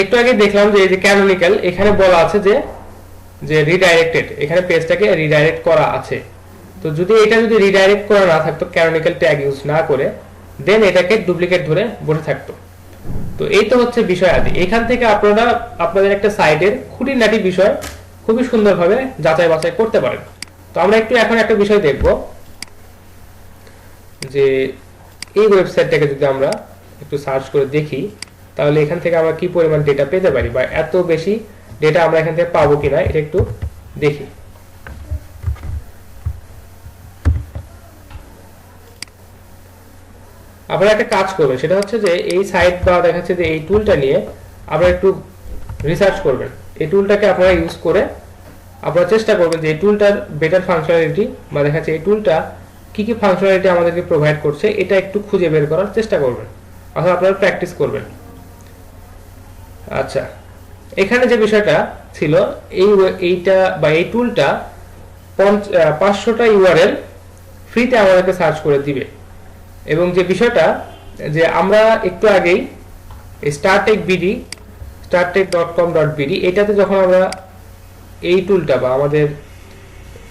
একটু আগে দেখলাম যে এই যে ক্যানোনিক্যাল, এখানে বলা আছে যে রিডাইরেক্টেড, এখানে পেজটাকে রিডাইরেক্ট করা আছে। তো যদি এটা যদি রিডাইরেক্ট করা না থাকতো, ক্যানোনিক্যাল ট্যাগ ইউজ না করে, দেন এটাকে ডুপ্লিকেট ধরে বসে থাকতো। তো এই তো হচ্ছে বিষয় আদি। এখান থেকে আপনারা আপনাদের একটা সাইটের খুঁটিনাটি বিষয় খুবই সুন্দরভাবে যাচাই বাছাই করতে পারেন। তো আমরা একটু এখন একটা বিষয় দেখব যে এই ওয়েবসাইটটাকে যদি আমরা একটু সার্চ করে দেখি, তাহলে এখান থেকে আমরা কি পরিমাণ ডেটা পেতে পারি বা এত বেশি ডেটা আমরা এখান থেকে পাবো কিনা এটা একটু দেখি। আপনারা একটা কাজ করবেন, সেটা হচ্ছে যে এই সাইট বা দেখা যাচ্ছে যে এই টুলটা নিয়ে আপনারা একটু রিসার্চ করবেন। এই টুলটাকে আপনারা ইউজ করে আপনারা চেষ্টা করবেন যে এই টুলটার বেটার ফাংশনালিটি বা দেখা যাচ্ছে এই টুলটা কি কি ফাংশনালিটি আমাদেরকে প্রোভাইড করছে এটা একটু খুঁজে বের করার চেষ্টা করবেন, অথবা আপনারা প্র্যাকটিস করবেন। আচ্ছা, এখানে যে বিষয়টা ছিল এইটা বা এই টুলটা 500টা ইউআরএল ফ্রিতে আমাদেরকে সার্চ করে দিবে। এবং যে বিষয়টা যে আমরা একটু আগেই startechbd.com.bd এটাতে যখন আমরা এই টুলটা বা আমাদের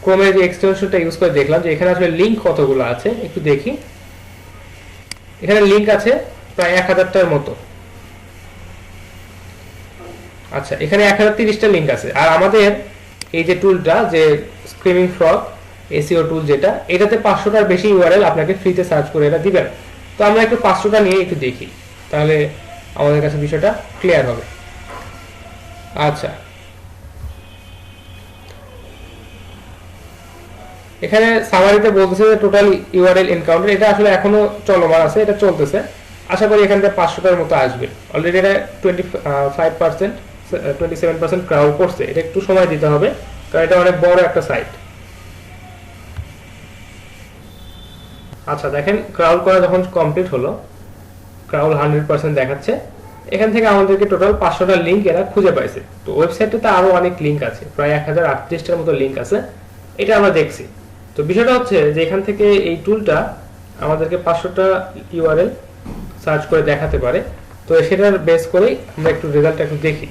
ক্রোমের যে এক্সটেনশনটা ইউজ করে দেখলাম যে এখানে আসলে লিংক কতগুলো আছে একটু দেখি। এখানে লিংক আছে প্রায় 1000টার মতো। আচ্ছা, এখানে 1030টা লিংক আছে। আর আমাদের এই যে টুলটা, যে স্ক্রিমিং ফ্রগ এসইও টুল, যেটা এটাতে 500টার বেশি ইউআরএল আপনাকে ফ্রিতে সার্চ করে এটা দিবেন। তো আমরা একটু 500টা নিয়ে একটু দেখি, তাহলে আমাদের কাছে বিষয়টা ক্লিয়ার হবে। আচ্ছা, এখানে সামারিতে বলতেছে যে টোটাল ইউআরএল এনকাউন্টার, এটা আসলে এখনো চলমান আছে, এটা চলতেছে। আশা করি এখান থেকে 500টার মতো আসবে। অলরেডি এটা 25%, 27% ক্রাউড করছে। এটা একটু সময় দিতে হবে, কারণ এটা অনেক বড় একটা সাইট। আচ্ছা, দেখেন ক্রাউড করা যখন কমপ্লিট হলো, ক্রাউড 100% দেখাচ্ছে। এখান থেকে আমাদেরকে টোটাল 500টা লিংক এরা খুঁজে পাইছে। তো ওয়েবসাইটটাতে আরো অনেক লিংক আছে, প্রায় 1038টার মতো লিংক আছে, এটা আমরা দেখছি। তো বিষয়টা হচ্ছে যে এখান থেকে এই টুলটা আমাদেরকে 500টা ইউআরএল সার্চ করে দেখাতে পারে। তো সেটার বেস করেই আমরা একটু রেজাল্টটা একটু দেখি।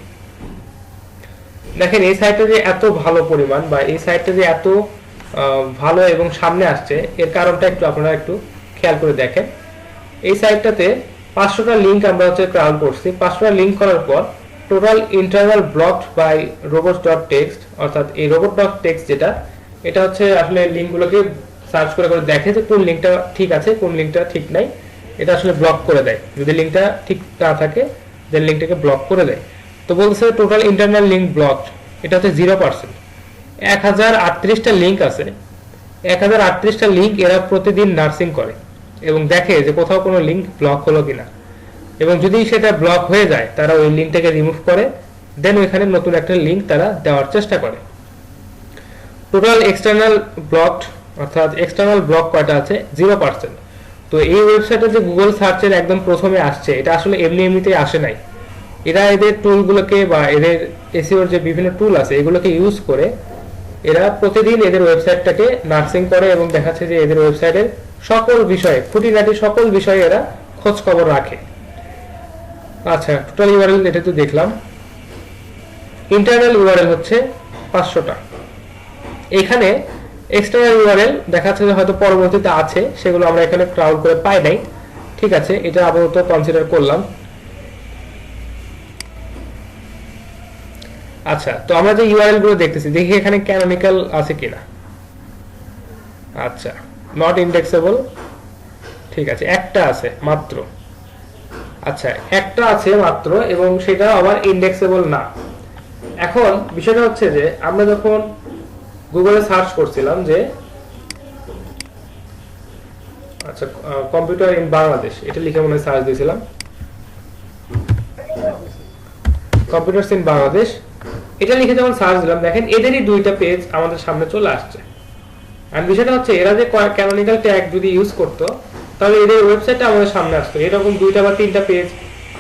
দেখেন এই সাইটটা যে এত ভালো পরিমাণ, বা এই সাইটটা যে এত ভালো এবং সামনে আসছে, এর কারণটা একটু আপনারা একটু খেয়াল করে দেখেন। এই সাইটটাতে 500টা লিংক আমরা হচ্ছে ক্রাউড করছি। 500টা লিংক করার পর total internal blocked by robots.txt, অর্থাৎ এই robot.txt যেটা, এটা হচ্ছে আসলে লিংকগুলোকে সার্চ করে করে দেখে যে কোন লিংকটা ঠিক আছে, কোন লিংকটা ঠিক নাই। এটা আসলে ব্লক করে দেয়। যদি লিংকটা ঠিক না থাকে দেন লিংকটাকে ব্লক করে দেয়। তো বলছে টোটাল ইন্টারনাল লিংক ব্লকড, এটা হচ্ছে 0%। 1038টা লিংক আছে। 1038টা লিংক এরা প্রতিদিন নার্সিং করে এবং দেখে যে কোথাও কোনো লিংক ব্লক হলো কিনা, এবং যদি সেটা ব্লক হয়ে যায় তারা ওই লিংকটাকে রিমুভ করে দেন ওইখানে নতুন একটা লিংক তারা দেওয়ার চেষ্টা করে। টোটাল এক্সটার্নাল ব্লকড, অর্থাৎ এক্সটার্নাল ব্লক কয়টা আছে? 0%। তো এই ওয়েবসাইটে যে গুগল সার্চের একদম প্রথমে আসছে, এটা আসলে এমনিতেই আসে নাই। এরা এদের টুলগুলোকে বা এদের এসইওর যে বিভিন্ন টুল আছে এগুলোকে ইউজ করে এরা প্রতিদিন এদের ওয়েবসাইটটাকে নার্সিং করে এবং দেখাচ্ছে যে এদের ওয়েবসাইটের সকল বিষয়ে, খুঁটিনাটি সকল বিষয়ে এরা খোঁজ খবর রাখে। আচ্ছা, টোটাল ইউআরএল এটা তো দেখলাম। ইন্টারনাল ইউআরএল হচ্ছে 500টা। এখানে এক্সটার্নাল ইউআরএল দেখাচ্ছে যে হয়তো পরবর্তীতে আছে, সেগুলো আমরা এখানে ক্রাউড করে পাই নাই। ঠিক আছে, এটা আপাতত কনসিডার করলাম। আচ্ছা, তো আমরা যে ইউআরএল গুলো দেখতেছি, দেখি এখানে ক্যানোনিক্যাল আছে কিনা। আচ্ছা, নট ইন্ডেক্সেবল, ঠিক আছে, একটা আছে মাত্র। আচ্ছা, একটা আছে মাত্র এবং সেটা আবার ইন্ডেক্সেবল না। এখন বিষয়টা হচ্ছে যে আমরা যখন গুগলে সার্চ করছিলাম যে আচ্ছা কম্পিউটার ইন বাংলাদেশ, এটা লিখে মনে সার্চ দিয়েছিলাম, কম্পিউটারস ইন বাংলাদেশ, এটা লিখে যখন সার্চ দিলাম, দেখেন এদেরই দুইটা পেজ আমাদের সামনে চলে আসছে। আর বিষয়টা হচ্ছে এরা যে ক্যানোনিক্যাল ট্যাগ যদি ইউজ করতো তাহলে এদের ওয়েবসাইটটা আমাদের সামনে আসতো, এরকম দুইটা বা তিনটা পেজ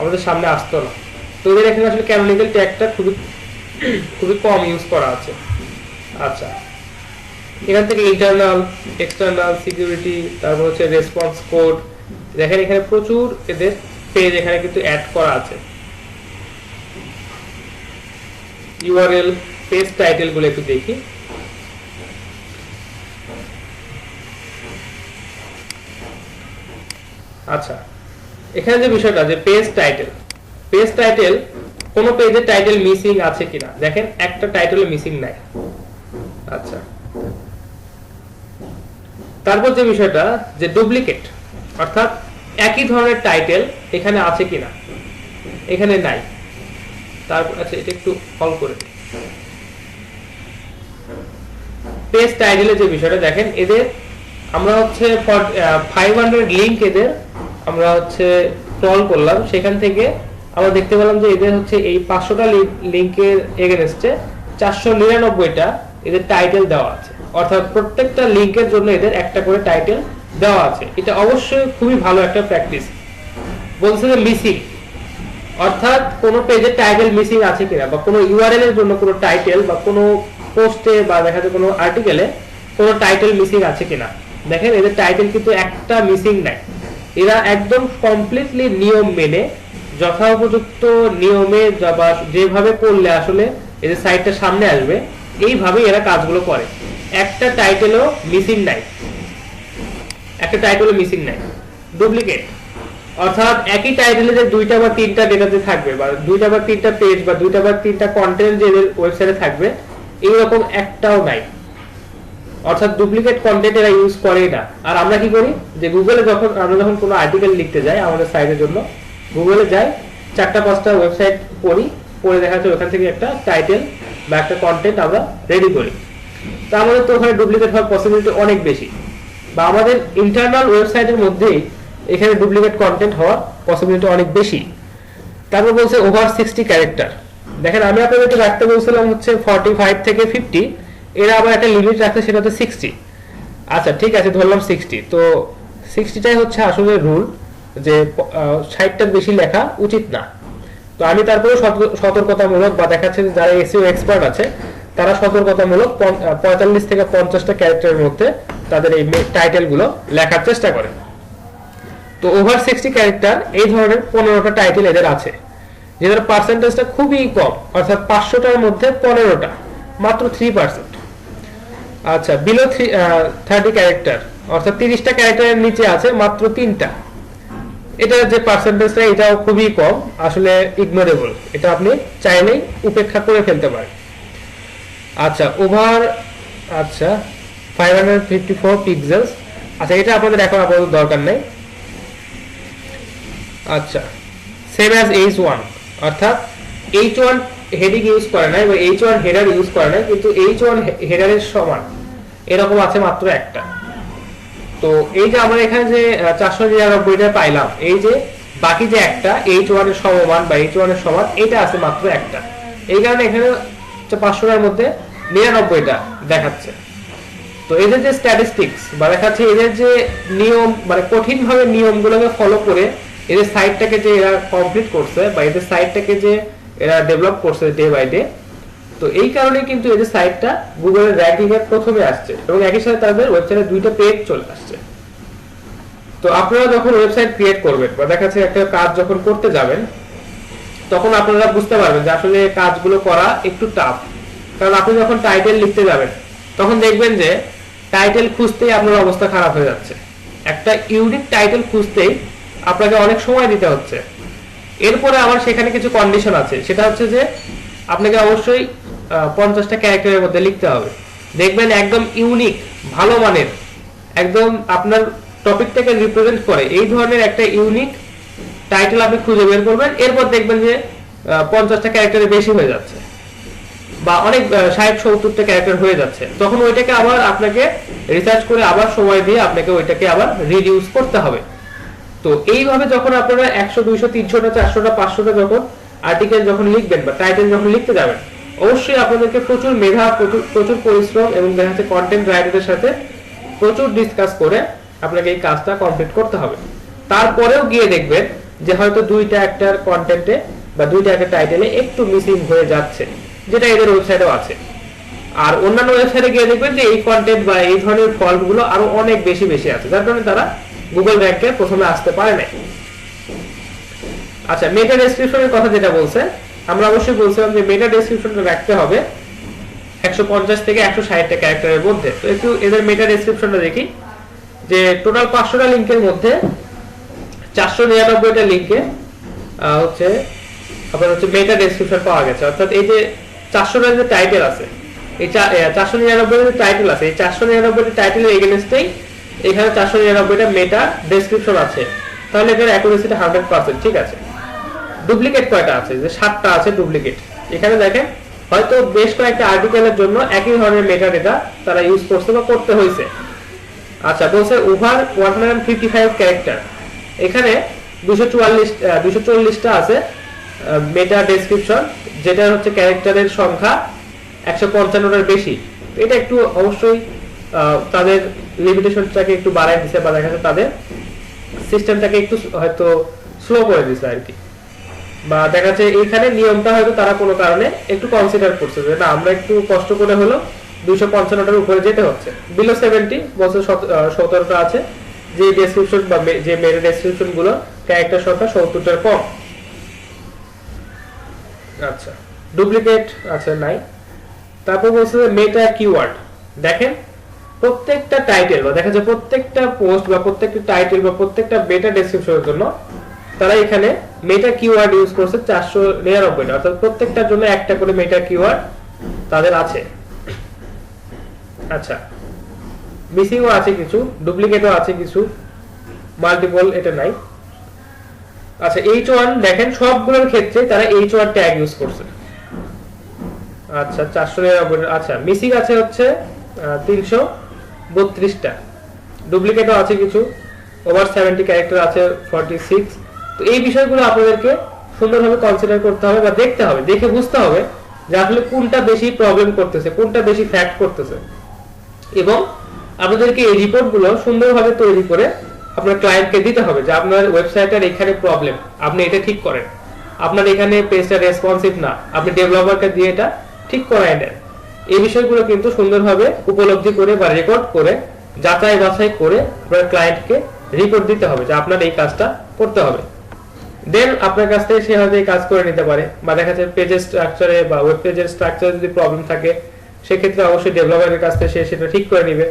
আমাদের সামনে আসতো না। তো এদের এখানে আসলে ক্যানোনিক্যাল ট্যাগটা খুবই কম ইউজ করা আছে। আচ্ছা, এখান থেকে ইন্টারনাল, এক্সটার্নাল, সিকিউরিটি, তারপর হচ্ছে রেসপন্স কোড, দেখেন এখানে প্রচুর এদের পেজ এখানে কিন্তু অ্যাড করা আছে। ইউআরএল, পেজ টাইটেল গুলো একটু দেখি। আচ্ছা, এখানে যে বিষয়টা যে পেজ টাইটেল, কোন পেজের টাইটেল মিসিং আছে কিনা, দেখেন একটা টাইটেল মিসিং নাই। আচ্ছা, তারপর যে বিষয়টা যে ডুপ্লিকেট, অর্থাৎ একই ধরনের টাইটেল এখানে আছে কিনা, এখানে নাই। তারপর আচ্ছা, এটা একটু হল করে দিই। পেজ টাইটেলের যে বিষয়টা দেখেন, এদের আমরা হচ্ছে 500 লিংক এদের আমরা হচ্ছে ক্রল করলাম, সেখান থেকে আমরা দেখতে পেলাম যে এদের হচ্ছে এই 500টা লিংকের এগেইনস্টে 499টা এদের টাইটেল দেওয়া আছে, অর্থাৎ প্রত্যেকটা লিংকের জন্য এদের একটা করে টাইটেল দেওয়া আছে। এটা অবশ্যই খুবই ভালো একটা প্র্যাকটিস। বলছে যে মিসিং, অর্থাৎ কোনো পেজের টাইটেল মিসিং আছে কিনা, বা কোনো ইউআরএল এর জন্য কোনো টাইটেল বা কোনো পোস্টে বা দেখা যায় কোনো আর্টিকেলে কোনো টাইটেল মিসিং আছে কিনা। দেখেন এদের টাইটেল কিন্তু একটা মিসিং নাই। এরা একদম কমপ্লিটলি নিয়ম মেনে, যথোপযুক্ত নিয়মে বা যেভাবে করলে আসলে এদের সাইটটা সামনে আসবে, এইভাবে এরা কাজগুলো করে। একটা টাইটেলও মিসিং নাই, একটা টাইটেলও মিসিং নাই। ডুপ্লিকেট অর্থাৎ একই টাইটেলে যে দুইটা বা তিনটা ডেটাতে থাকবে, বা দুইটা বা তিনটা পেজ বা দুইটা বা তিনটা কন্টেন্ট যে ওয়েবসাইটে থাকবে, এইরকম একটাও নাই। অর্থাৎ ডুপ্লিকেট কন্টেন্ট এরা ইউজ করেই না। আর আমরা কি করি, যে গুগলে আমরা যখন কোনো আর্টিকেল লিখতে যাই আমাদের সাইটের জন্য, গুগলে যাই, 4টা-5টা ওয়েবসাইট পড়ি, পড়ে দেখা যাচ্ছে ওখান থেকে একটা টাইটেল বা একটা কন্টেন্ট আমরা রেডি করি। তা আমাদের তো ওখানে ডুপ্লিকেট হওয়ার পসিবিলিটি অনেক বেশি, বা আমাদের ইন্টারনাল ওয়েবসাইটের মধ্যেই এখানে ডুপ্লিকেট কন্টেন্ট হওয়ার পসিবিলিটি অনেক বেশি। তারপর বলছে ওভার 60 ক্যারেক্টার। দেখেন আমি আপনাদেরকে রাখতে বলছিলাম হচ্ছে 45 থেকে 50, এরা আবার একটা লিমিট রাখছে, সেটা হচ্ছে 60। আচ্ছা ঠিক আছে, ধরলাম 60। তো 60টাই হচ্ছে আসলে রুল, যে 60টার বেশি লেখা উচিত না। তো আমি তারপরে সতর্কতামূলক, বা দেখাচ্ছে যারা এসইও এক্সপার্ট আছে তারা সতর্কতামূলক 45 থেকে 50টা ক্যারেক্টারের মধ্যে তাদের এই টাইটেল গুলো লেখার চেষ্টা করে। তো ওভার 60 ক্যারেক্টার এই ধরনের 15টা টাইটেল এদের আছে, যেটার পার্সেন্টেজটা খুবই কম, অর্থাৎ 500টার মধ্যে 15টা, মাত্র 3%। আচ্ছা, বিলো 30 ক্যারেক্টার অর্থাৎ 30টা ক্যারেক্টারের নিচে আছে মাত্র 3টা। এটা যে পার্সেন্টেজটা, এটাও খুবই কম, আসলে ইগনোরেবল, এটা আপনি চাইলেই উপেক্ষা করে ফেলতে পারেন। আচ্ছা ওভার 554 পিক্সেলস। আচ্ছা এটা আপনাদের এখন আপাতত দরকার নেই। আচ্ছা সেম অ্যাজ H1, অর্থাৎ H1 হেডিং ইউজ করে না এবং H1 হেডার ইউজ করে না, কিন্তু H1 হেডারের সমান এরকম আছে মাত্র একটা। তো এই যে আমরা এখানে যে 499টা পাইলাম, এই যে বাকি যে একটা H1 এর সমমান বা H1 এর সমান, এটা আছে মাত্র একটা। এই কারণে এখানে 500টার মধ্যে 99টা দেখাচ্ছে। তো এদের যে স্ট্যাটিস্টিক্স বা দেখাচ্ছে এদের যে নিয়ম, মানে কঠিন ভাবে নিয়মগুলোকে ফলো করে এদের সাইটটাকে যে এরা কমপ্লিট করছে, বা এদের সাইটটাকে যে এরা ডেভেলপ করছে ডে বাই ডে, তো এই কারণে কিন্তু এদের সাইটটা গুগলের র্যাঙ্কিং এর প্রথমে আসছে, এবং একই সাথে তাদের ওয়েবসাইটে 2টা পেজ চলে আসছে। তো আপনারা যখন ওয়েবসাইট ক্রিয়েট করবেন বা দেখাচ্ছে একটা কাজ যখন করতে যাবেন, তখন আপনারা বুঝতে পারবেন যে আসলে কাজগুলো করা একটু টাফ। কারণ আপনি যখন টাইটেল লিখতে যাবেন তখন দেখবেন যে টাইটেল খুঁজতেই আপনার অবস্থা খারাপ হয়ে যাচ্ছে। একটা ইউনিক টাইটেল খুঁজতেই আপনাকে অনেক সময় দিতে হচ্ছে। এরপরে আবার সেখানে কিছু কন্ডিশন আছে, সেটা হচ্ছে যে আপনাকে অবশ্যই 50টা ক্যারেক্টারের মধ্যে লিখতে হবে। দেখবেন একদম ইউনিক, ভালো মানের, একদম আপনার টপিকটাকে রিপ্রেজেন্ট করে এই ধরনের একটা ইউনিক টাইটেল আপনি খুঁজে বের করবেন। এরপর দেখবেন যে 50টা ক্যারেক্টারের বেশি হয়ে যাচ্ছে, বা অনেক 60-70টা ক্যারেক্টার হয়ে যাচ্ছে। তখন ওইটাকে আবার আপনাকে রিসার্চ করে আবার সময় দিয়ে আপনাকে ওইটাকে আবার রিডিউস করতে হবে। তো এইভাবে যখন আপনারা 100, 200, 300টা, 400টা, 500টা যখন আর্টিকেল যখন লিখবেন বা টাইটেল যখন লিখতে যাবেন, অবশ্যই আপনাদেরকে প্রচুর মেধা, প্রচুর পরিশ্রম এবং দেখা যাচ্ছে কন্টেন্ট রাইটারদের সাথে প্রচুর ডিসকাস করে আপনাকে এই কাজটা কমপ্লিট করতে হবে। তারপরেও গিয়ে দেখবেন যে হয়তো 2টা একটা কন্টেন্টে বা 2টা একটা টাইটেলে একটু মিসিং হয়ে যাচ্ছে, যেটা এদের ওয়েবসাইটেও আছে। আর অন্যান্য ওয়েবসাইটে গিয়ে দেখবেন যে এই কন্টেন্ট বা এই ধরনের ফল্ট গুলো আরো অনেক বেশি বেশি আছে, যার কারণে তারা গুগল র্যাঙ্কে প্রথমে আসতে পারে না। আচ্ছা মেটা ডেসক্রিপশনের কথা যেটা বলছে, আমরা অবশ্যই বলছিলাম যে মেটা ডেসক্রিপশনটা রাখতে হবে 150 থেকে 160টা ক্যারেক্টারের মধ্যে। তো একটু এদের মেটা ডেসক্রিপশনটা দেখি, যে টোটাল 500টা লিংকের মধ্যে 499টা লিংকে হচ্ছে আপনার হচ্ছে মেটা ডেসক্রিপশন পাওয়া গেছে। অর্থাৎ এই যে 400টা যে টাইটেল আছে, এই 499টা যে টাইটেল আছে, এই 499টা টাইটেলের এগেইনস্টেই এখানে 499টা মেটা ডেসক্রিপশন আছে। তাহলে এটার অ্যাকুরেসিটা 100%। ঠিক আছে, ডুপ্লিকেট কয়টা আছে? যে 7টা আছে ডুপ্লিকেট। এখানে দেখেন হয়তো বেশ কয়েকটা আর্টিকেলের জন্য একই ধরনের মেটা ডেটা তারা ইউজ করছে বা করতে হয়েছে। আচ্ছা বলছে ওভার 155 ক্যারেক্টার, এখানে 240টা আছে মেটা ডেসক্রিপশন, যেটা হচ্ছে ক্যারেক্টারের সংখ্যা 155টার বেশি। এটা একটু অবশ্যই তাদের লিমিটেশনটাকে একটু বাড়ায় দিছে, বা দেখা যাচ্ছে তাদের সিস্টেমটাকে একটু হয়তো স্লো করে দিছে আর কি, বা দেখা যাচ্ছে এইখানে নিয়মটা হয়তো তারা কোনো কারণে একটু কনসিডার করছে যে না আমরা একটু কষ্ট করে হলো 255টার উপরে যেতে হচ্ছে। বিলো 70 বছর 17টা আছে, যে ডেসক্রিপশন বা যে মেটা ডেসক্রিপশন গুলো ক্যারেক্টার সংখ্যা 70টার কম। আচ্ছা ডুপ্লিকেট আছে নাই। তারপর বলছে মেটা কিওয়ার্ড, দেখেন প্রত্যেকটা টাইটেল বা দেখা যায় প্রত্যেকটা পোস্ট বা প্রত্যেকটা টাইটেল বা প্রত্যেকটা মেটা ডেসক্রিপশনের জন্য তারা এখানে মেটা কিওয়ার্ড ইউজ করছে 499টা, অর্থাৎ প্রত্যেকটার জন্য একটা করে মেটা কিওয়ার্ড তাদের আছে। আচ্ছা, মিসিংও আছে কিছু, ডুপ্লিকেটও আছে কিছু, মাল্টিপল এটা নাই। আচ্ছা, H1 দেখেন সবগুলোর ক্ষেত্রে তারা H1 ট্যাগ ইউজ করছে। আচ্ছা 499, আচ্ছা মিসিং আছে হচ্ছে 332টা, ডুপ্লিকেটও আছে কিছু, ওভার 70 ক্যারেক্টার আছে 46। তো এই বিষয়গুলো আপনাদেরকে সুন্দরভাবে কনসিডার করতে হবে বা দেখতে হবে, দেখে বুঝতে হবে যে আসলে কোনটা বেশি প্রবলেম করতেছে, কোনটা বেশি ফ্যাক্ট করতেছে, এবং আপনাদেরকে এই রিপোর্টগুলো সুন্দরভাবে তৈরি করে আপনার ক্লায়েন্টকে দিতে হবে যে আপনার ওয়েবসাইটের এখানে প্রবলেম, আপনি এটা ঠিক করেন, আপনার এখানে পেজটা রেসপন্সিভ না, আপনি ডেভেলপারকে দিয়ে এটা ঠিক করায় দেন। এই বিষয়গুলো কিন্তু সুন্দরভাবে উপলব্ধি করে বা রেকর্ড করে যাচাই বাছাই করে আপনার ক্লায়েন্টকে রিপোর্ট দিতে হবে যে আপনার এই কাজটা করতে হবে। দেন আপনার কাছ থেকে সে হয়তো এই কাজ করে নিতে পারে, বা দেখা যাচ্ছে পেজের স্ট্রাকচারে বা ওয়েব পেজের স্ট্রাকচারে যদি প্রবলেম থাকে সেক্ষেত্রে অবশ্যই ডেভেলপারের কাছ থেকে সে সেটা ঠিক করে নিবে।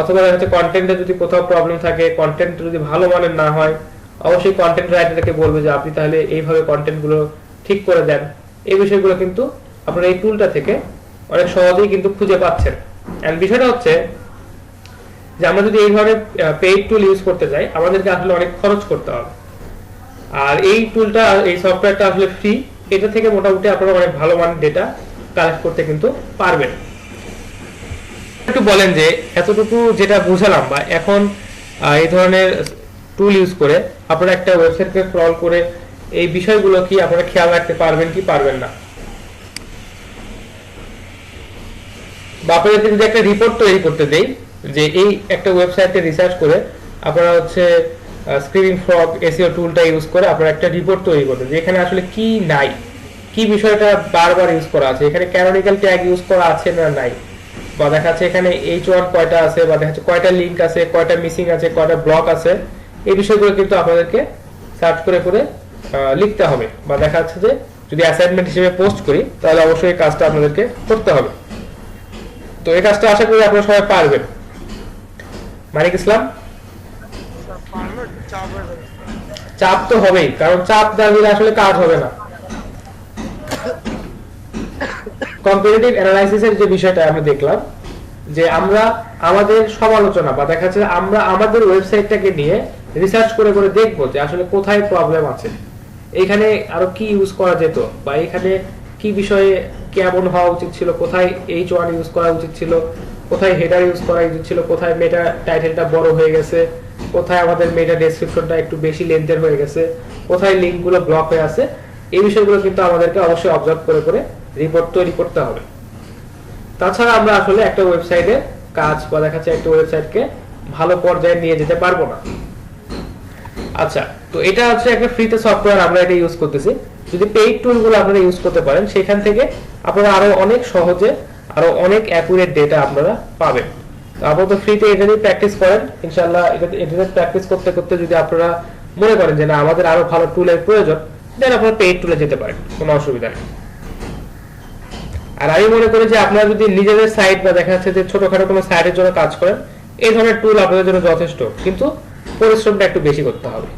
অথবা দেখা যাচ্ছে কন্টেন্টে যদি কোথাও প্রবলেম থাকে, কন্টেন্ট যদি ভালো মানের না হয়, অবশ্যই কন্টেন্ট রাইটারকে বলবে যে আপনি তাহলে এইভাবে কন্টেন্টগুলো ঠিক করে দেন। এই বিষয়গুলো কিন্তু আপনারা এই টুলটা থেকে অনেক সহজেই কিন্তু খুঁজে পাচ্ছেন। এন্ড বিষয়টা হচ্ছে যে আমরা যদি এই ধরনের পেইড টুল ইউজ করতে যাই আমাদেরকে আসলে অনেক খরচ করতে হবে। আর এই টুলটা, এই সফটওয়্যারটা আসলে ফ্রি, এটা থেকে মোটামুটি আপনারা অনেক ভালো মানের ডেটা কালেক্ট করতে কিন্তু পারবেন। একটু বলেন যে এতটুকু যেটা বুঝালাম বা এখন এই ধরনের টুল ইউজ করে আপনারা একটা ওয়েবসাইটকে ক্রল করে এই বিষয়গুলো কি আপনারা খেয়াল রাখতে পারবেন কি পারবেন না, বা আপনাদেরকে যদি একটা রিপোর্ট তৈরি করতে দেই যে এই একটা ওয়েবসাইটে রিসার্চ করে আপনারা হচ্ছে স্ক্রিনিং ফ্রগ এসইও টুলটা ইউজ করে আপনারা একটা রিপোর্ট তৈরি করতে যে এখানে আসলে কি নাই, কি বিষয়টা বারবার ইউজ করা আছে, এখানে ক্যানোনিক্যাল ট্যাগ ইউজ করা আছে না নাই, বা দেখা যাচ্ছে এখানে H1 কয়টা আছে, বা দেখা যাচ্ছে কয়টা লিংক আছে, কয়টা মিসিং আছে, কয়টা ব্লক আছে, এই বিষয়গুলো কিন্তু আপনাদেরকে সার্চ করে করে লিখতে হবে। বা দেখা যাচ্ছে যে যদি অ্যাসাইনমেন্ট হিসেবে পোস্ট করি তাহলে অবশ্যই এই কাজটা আপনাদেরকে করতে হবে। তো এই কাজটা আশা করি আপনারা সবাই পারবেন। মানিক ইসলাম, চাপ তো হবেই, কারণ চাপ না দিলে আসলে কাজ হবে না। কম্পারেটিভ অ্যানালাইসিসের যে বিষয়টা আমরা দেখলাম যে আমরা আমাদের সমালোচনা বা দেখা যাচ্ছে আমরা আমাদের ওয়েবসাইটটাকে নিয়ে রিসার্চ করে করে দেখবো যে আসলে কোথায় প্রবলেম আছে, এখানে আরো কি ইউজ করা যেত, বা এখানে কি বিষয়ে কেমন হওয়া উচিত ছিল, কোথায় H1 ইউজ করা উচিত ছিল, কোথায় হেডার ইউজ করা উচিত ছিল, কোথায় মেটা টাইটেলটা বড় হয়ে গেছে, কোথায় আমাদের মেটা ডেসক্রিপশনটা একটু বেশি লেন্থের হয়ে গেছে, কোথায় লিঙ্কগুলো ব্লক হয়ে আছে। এই বিষয়গুলো কিন্তু আমাদেরকে অবশ্যই অবজার্ভ করে করে রিপোর্ট তৈরি করতে হবে। তাছাড়া আমরা আসলে একটা ওয়েবসাইটের কাজ বা দেখা যাচ্ছে একটা ওয়েবসাইটকে ভালো পর্যায়ে নিয়ে যেতে পারবো না। আচ্ছা, তো এটা হচ্ছে একটা ফ্রিতে সফটওয়্যার, আমরা এটা ইউজ করতেছি। যদি পেইড টুলগুলো আপনারা ইউজ করতে পারেন সেখান থেকে আপনারা আরো অনেক সহজে আরো অনেক অ্যাকুরেট ডেটা আপনারা পাবেন। তো আপাতত ফ্রিতে এটা দিয়ে প্র্যাকটিস করেন, ইনশাআল্লাহ এটা প্র্যাকটিস করতে করতে যদি আপনারা মনে করেন যে না আমাদের আরো ভালো টুলের প্রয়োজন, দেন আপনারা পেইড টুলে যেতে পারেন, কোনো অসুবিধা নেই। আর আমি মনে করি যে আপনারা যদি নিজেদের সাইট বা দেখা যাচ্ছে যে ছোটখাটো কোনো সাইটের জন্য কাজ করেন, এই ধরনের টুল আপনাদের জন্য যথেষ্ট, কিন্তু পরিশ্রমটা একটু বেশি করতে হবে।